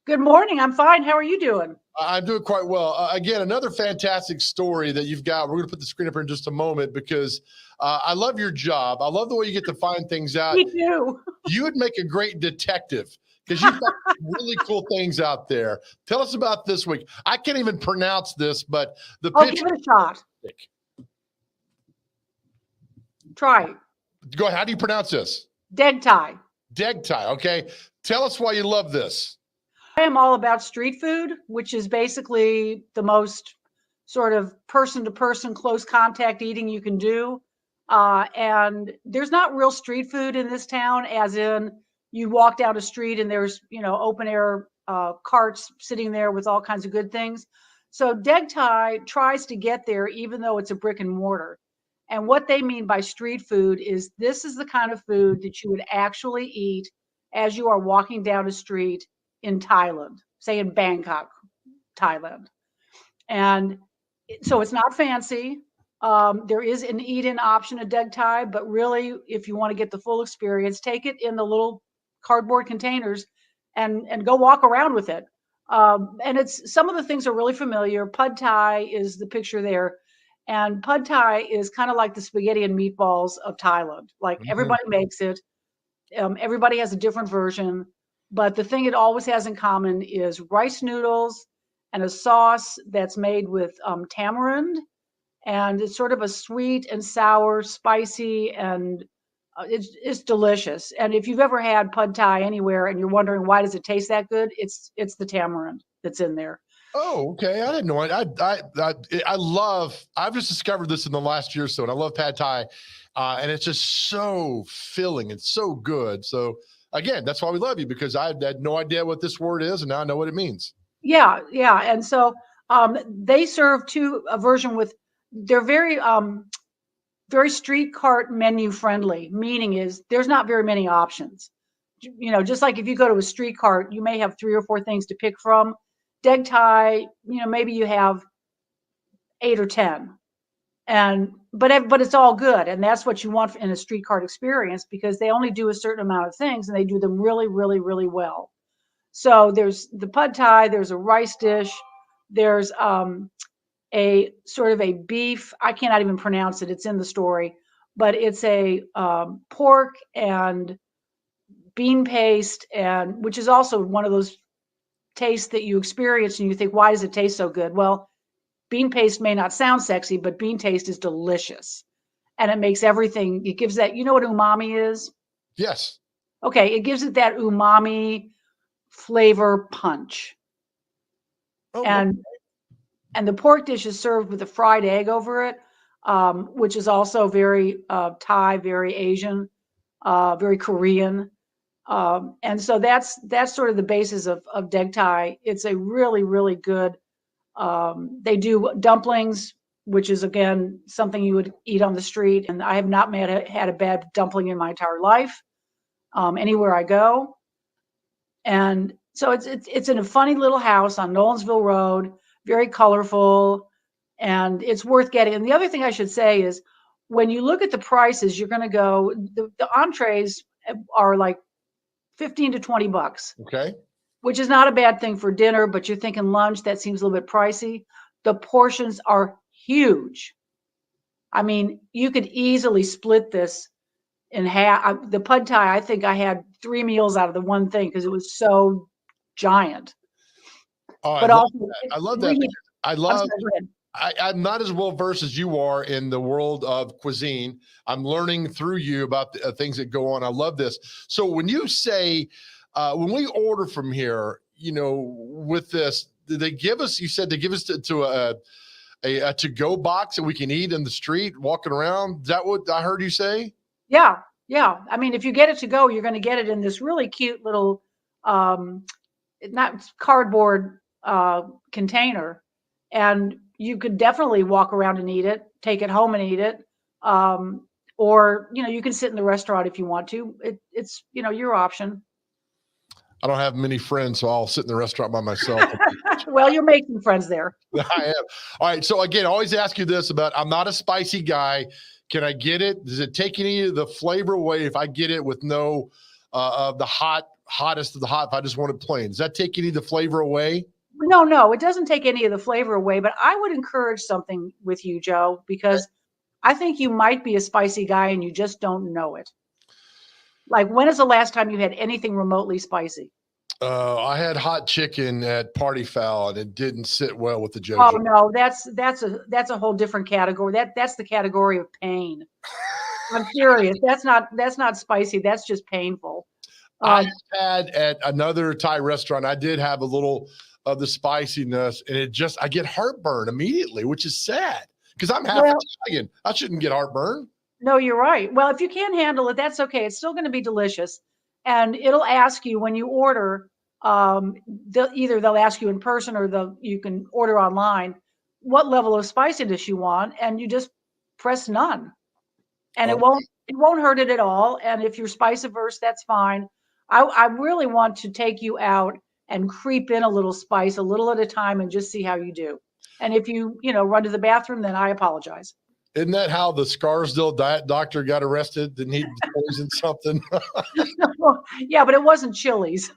Good morning. I'm fine. How are you doing? I'm doing quite well. Again, another fantastic story that you've got. We're going to put the screen up here in just a moment because I love your job. I love the way you get to find things out. Me too. You would make a great detective because you've got really cool things out there. Tell us about this week. I can't even pronounce this, but the picture. Give it a shot. Try it. Go ahead. How do you pronounce this? Degtai. Degtai. Okay. Tell us why you love this. I am all about street food, which is basically the most sort of person-to-person close contact eating you can do. And there's not real street food in this town, as in you walk down a street and there's, open air carts sitting there with all kinds of good things. So Deg Thai tries to get there, even though it's a brick and mortar. And what they mean by street food is this is the kind of food that you would actually eat as you are walking down a street in Thailand, say in Bangkok, Thailand. And so it's not fancy. There is an eat-in option at Deg Thai, but really, if you want to get the full experience, take it in the little cardboard containers and go walk around with it. And it's some of the things are really familiar. Pad Thai is the picture there. And Pad Thai is kind of like the spaghetti and meatballs of Thailand. Like everybody makes it. Everybody has a different version. But the thing it always has in common is rice noodles and a sauce that's made with tamarind. And it's sort of a sweet and sour, spicy, and it's delicious. And if you've ever had Pad Thai anywhere and you're wondering why does it taste that good, it's the tamarind that's in there. Oh, okay. I didn't know it. I've just discovered this in the last year or so, and I love Pad Thai, and it's just so filling and so good. So again, that's why we love you, because I had no idea what this word is, and now I know what it means. Yeah, yeah. And so they serve a version with. They're very very street cart menu friendly, meaning is there's not very many options. You know, just like if you go to a street cart, you may have 3 or 4 things to pick from. Deg Thai, maybe you have 8 or 10, but it's all good, and that's what you want in a street cart experience, because they only do a certain amount of things and they do them really, really, really well. So there's the Pad Thai, there's a rice dish, there's a sort of a beef. I cannot even pronounce it. It's in the story, but it's a pork and bean paste, and which is also one of those tastes that you experience and you think, why does it taste so good? Well, bean paste may not sound sexy, but bean taste is delicious, and it makes everything. It gives that. You know what umami is? Yes. Okay, it gives it that umami flavor punch. Oh, and the pork dish is served with a fried egg over it, which is also very Thai, very Asian, very Korean. And so that's sort of the basis of Deg Thai. It's a really, really good. They do dumplings, which is, again, something you would eat on the street. And I have not had a bad dumpling in my entire life, anywhere I go. And so it's in a funny little house on Nolensville Road, very colorful, and it's worth getting. And the other thing I should say is, when you look at the prices, you're going to go, the entrees are like $15 to $20. Okay. Which is not a bad thing for dinner, but you're thinking lunch, that seems a little bit pricey. The portions are huge. I mean, you could easily split this in half. The Pad Thai, I think I had 3 meals out of the one thing because it was so giant. Oh, but I love that. I'm not as well versed as you are in the world of cuisine. I'm learning through you about the things that go on. I love this. So when you say, when we order from here, with this, did they give us? You said they give us to a to-go box that we can eat in the street, walking around. Is that what I heard you say? Yeah, yeah. I mean, if you get it to go, you're going to get it in this really cute little, not cardboard container, and you could definitely walk around and eat it, take it home and eat it, or you can sit in the restaurant if you want to. It's your option. I don't have many friends, so I'll sit in the restaurant by myself. Well, you're making friends there. I am. All right. So again, I always ask you this about, I'm not a spicy guy. Can I get it? Does it take any of the flavor away if I get it with no of the hottest of the hot, if I just want it plain? Does that take any of the flavor away? No, it doesn't take any of the flavor away, but I would encourage something with you, Joe, because I think you might be a spicy guy and you just don't know it. Like, when is the last time you had anything remotely spicy? I had hot chicken at Party Foul, and it didn't sit well with the JoJo. Oh no, that's a whole different category. That's the category of pain. I'm serious. That's not spicy. That's just painful. I had at another Thai restaurant, I did have a little of the spiciness, and I get heartburn immediately, which is sad because I'm half Italian. I shouldn't get heartburn. No, you're right. Well, if you can't handle it, that's okay. It's still going to be delicious. And it'll ask you when you order, they'll ask you in person or you can order online what level of spiciness you want, and you just press none, and it won't hurt it at all. And if you're spice averse, that's fine. I really want to take you out and creep in a little spice, a little at a time, and just see how you do. And if you run to the bathroom, then I apologize. Isn't that how the Scarsdale diet doctor got arrested? Didn't he poison something? Yeah, but it wasn't Chili's.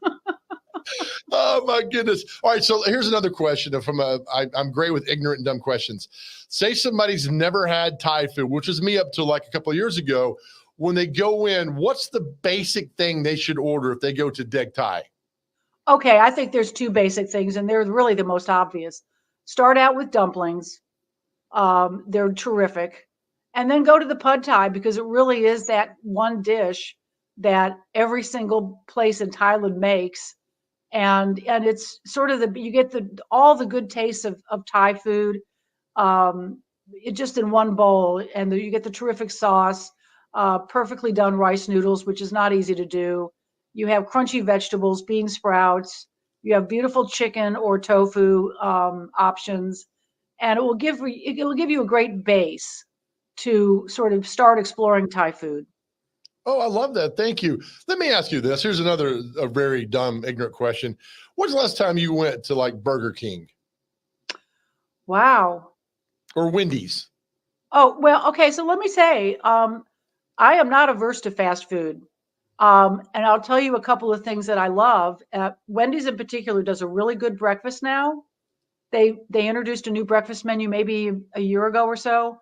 Oh my goodness! All right, so here's another question. I'm great with ignorant and dumb questions. Say somebody's never had Thai food, which was me up to like a couple of years ago. When they go in, what's the basic thing they should order if they go to Deg Thai? Okay, I think there's two basic things, and they're really the most obvious. Start out with dumplings. They're terrific. And then go to the pad thai, because it really is that one dish that every single place in Thailand makes. And it's sort of you get all the good tastes of Thai food, it just in one bowl, and you get the terrific sauce, perfectly done rice noodles, which is not easy to do. You have crunchy vegetables, bean sprouts. You have beautiful chicken or tofu options, and it will give you a great base to sort of start exploring Thai food. Oh, I love that. Thank you. Let me ask you this. Here's a very dumb, ignorant question. When's the last time you went to like Burger King? Wow. Or Wendy's? Oh, well, okay. So let me say, I am not averse to fast food. And I'll tell you a couple of things that I love. Wendy's in particular does a really good breakfast now. They introduced a new breakfast menu maybe a year ago or so.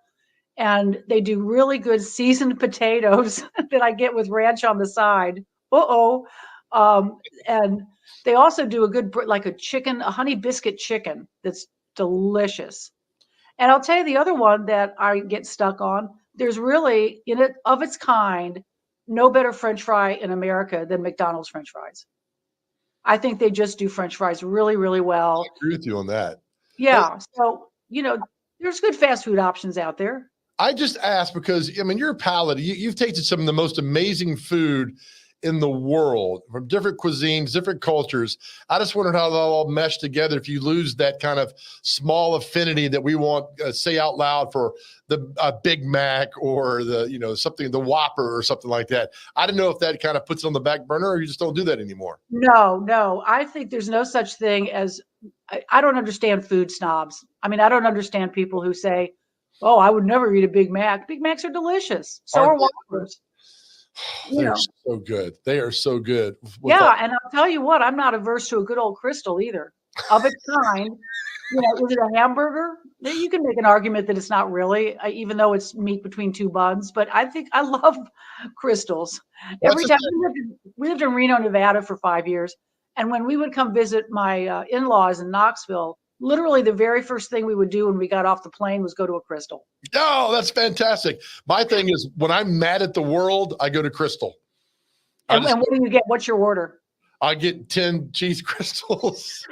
And they do really good seasoned potatoes that I get with ranch on the side. And they also do a good, like a honey biscuit chicken that's delicious. And I'll tell you the other one that I get stuck on. There's really, in it of its kind, no better French fry in America than McDonald's French fries. I think they just do French fries really, really well. I agree with you on that. Yeah. So, there's good fast food options out there. I just asked because, I mean, your palate, you've tasted some of the most amazing food in the world from different cuisines, different cultures. I just wondered how they all mesh together if you lose that kind of small affinity that we want, say out loud for the Big Mac or the Whopper or something like that. I didn't know if that kind of puts it on the back burner or you just don't do that anymore. No. I think there's no such thing as, I don't understand food snobs. I mean, I don't understand people who say, oh, I would never eat a Big Mac. Big Macs are delicious. So are Whoppers. They're so good. They are so good. Yeah, and I'll tell you what, I'm not averse to a good old Crystal either. Of its kind. Is it a hamburger? You can make an argument that it's not really, even though it's meat between two buns. But I think I love Crystals. Every time we lived in Reno, Nevada for 5 years, and when we would come visit my in-laws in Knoxville, literally the very first thing we would do when we got off the plane was go to a Crystal. Oh, that's fantastic. My thing is when I'm mad at the world, I go to Crystal. And what do you get? What's your order? I get 10 cheese Crystals.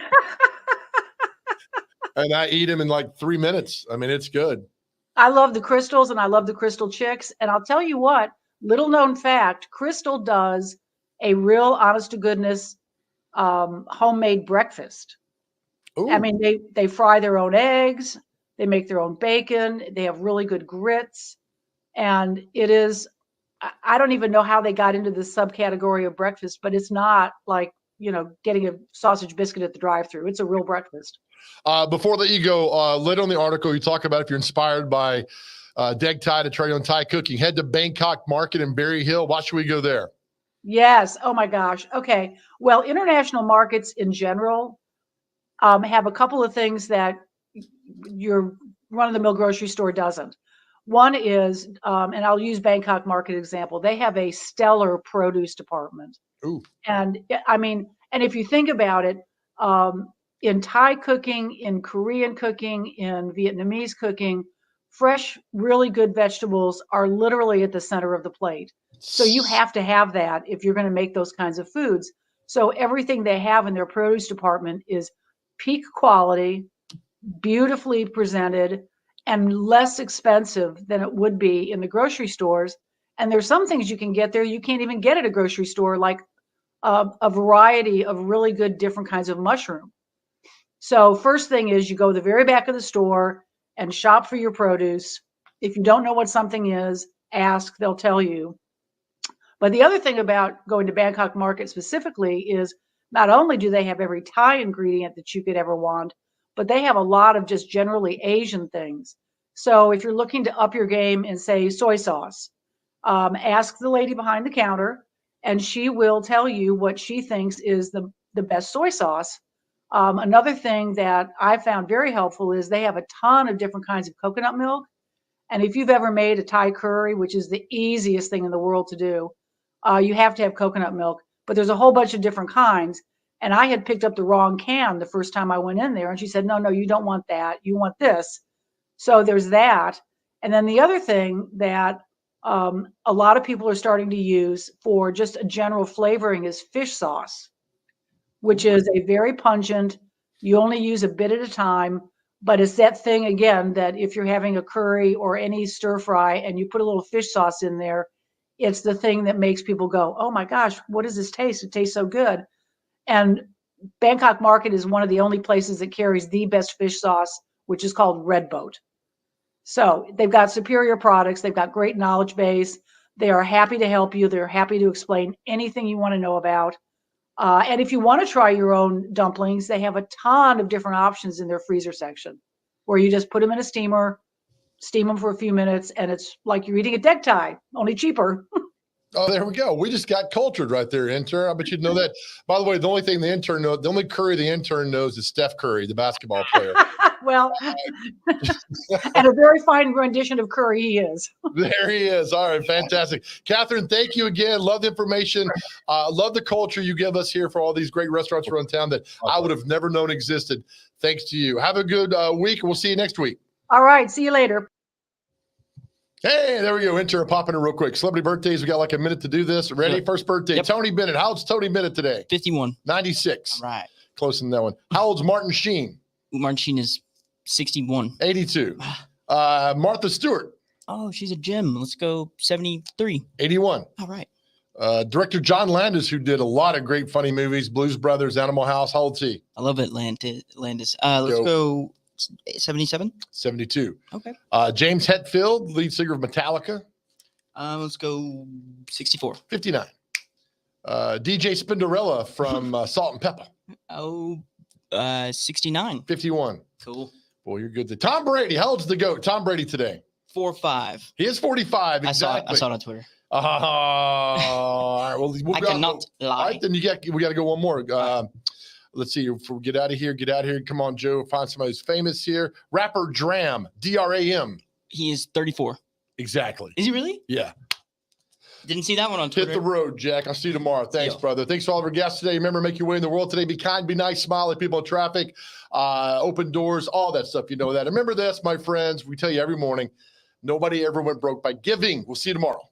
And I eat them in like 3 minutes. I mean, it's good. I love the Crystals and I love the Crystal Chicks. And I'll tell you what, little known fact, Crystal does a real honest to goodness homemade breakfast. Ooh. I mean, they fry their own eggs, they make their own bacon, they have really good grits, and it is, I don't even know how they got into this subcategory of breakfast, but it's not like, getting a sausage biscuit at the drive-thru. It's a real breakfast. Before I let you go, later on the article, you talk about if you're inspired by Deg Thai to try on Thai cooking, head to Bangkok Market in Berry Hill. Why should we go there? Yes. Oh my gosh. Okay. Well, international markets in general have a couple of things that your run-of-the-mill grocery store doesn't. One is, and I'll use Bangkok Market example, they have a stellar produce department. Ooh. And I mean, and if you think about it, in Thai cooking, in Korean cooking, in Vietnamese cooking, fresh, really good vegetables are literally at the center of the plate. So you have to have that if you're going to make those kinds of foods. So everything they have in their produce department is peak quality, beautifully presented, and less expensive than it would be in the grocery stores. And there's some things you can get there you can't even get at a grocery store, like a variety of really good different kinds of mushroom. So first thing is you go to the very back of the store and shop for your produce. If you don't know what something is, ask, they'll tell you. But the other thing about going to Bangkok Market specifically is not only do they have every Thai ingredient that you could ever want, but they have a lot of just generally Asian things. So if you're looking to up your game in, say, soy sauce, ask the lady behind the counter, and she will tell you what she thinks is the best soy sauce. Another thing that I found very helpful is they have a ton of different kinds of coconut milk. And if you've ever made a Thai curry, which is the easiest thing in the world to do, you have to have coconut milk. But there's a whole bunch of different kinds. And I had picked up the wrong can the first time I went in there. And she said, no, you don't want that. You want this. So there's that. And then the other thing that a lot of people are starting to use for just a general flavoring is fish sauce, which is a very pungent, you only use a bit at a time, but it's that thing again that if you're having a curry or any stir fry and you put a little fish sauce in there, it's the thing that makes people go, oh my gosh, what does this taste? It tastes so good. And Bangkok Market is one of the only places that carries the best fish sauce, which is called Red Boat. So they've got superior products. They've got great knowledge base. They are happy to help you. They're happy to explain anything you want to know about. And if you want to try your own dumplings, they have a ton of different options in their freezer section where you just put them in a steamer, steam them for a few minutes, and it's like you're eating a deck tie, only cheaper. Oh, there we go. We just got cultured right there, intern. I bet you'd know that. By the way, the only thing the intern knows, the only Curry the intern knows is Steph Curry, the basketball player. Well, and a very fine rendition of Curry he is. There he is. All right, fantastic. Catherine, thank you again. Love the information. Love the culture you give us here for all these great restaurants around town that I would have never known existed. Thanks to you. Have a good week. We'll see you next week. All right. See you later. Hey, there we go. Enter, pop in real quick. Celebrity birthdays. We got like a minute to do this. Ready? Yep. First birthday. Yep. Tony Bennett. How old's Tony Bennett today? 51. 96. All right. Close in that one. How old's Martin Sheen? Martin Sheen is 61. 82. Martha Stewart. Oh, she's a gem. Let's go 73. 81. All right. Director John Landis, who did a lot of great funny movies, Blues Brothers, Animal House. How old's he? I love Landis. Let's go 77. 72. Okay. James Hetfield, lead singer of Metallica. Let's go 64. 59. DJ Spinderella from Salt and Pepper. Oh, 69. 51. Cool. Boy, you're good. Tom Brady. How old's the GOAT? Tom Brady today. 45. He is 45. Exactly. I saw it on Twitter. All right. Well, I cannot lie. All right, then we got to go one more. Let's see. If we get out of here. Come on, Joe. Find somebody who's famous here. Rapper Dram. D-R-A-M. He is 34. Exactly. Is he really? Yeah. Didn't see that one on Twitter. Hit the road, Jack. I'll see you tomorrow. Thanks, brother. Thanks to all of our guests today. Remember, make your way in the world today. Be kind, be nice, smile at people in traffic, open doors, all that stuff. You know that. Remember this, my friends. We tell you every morning, nobody ever went broke by giving. We'll see you tomorrow.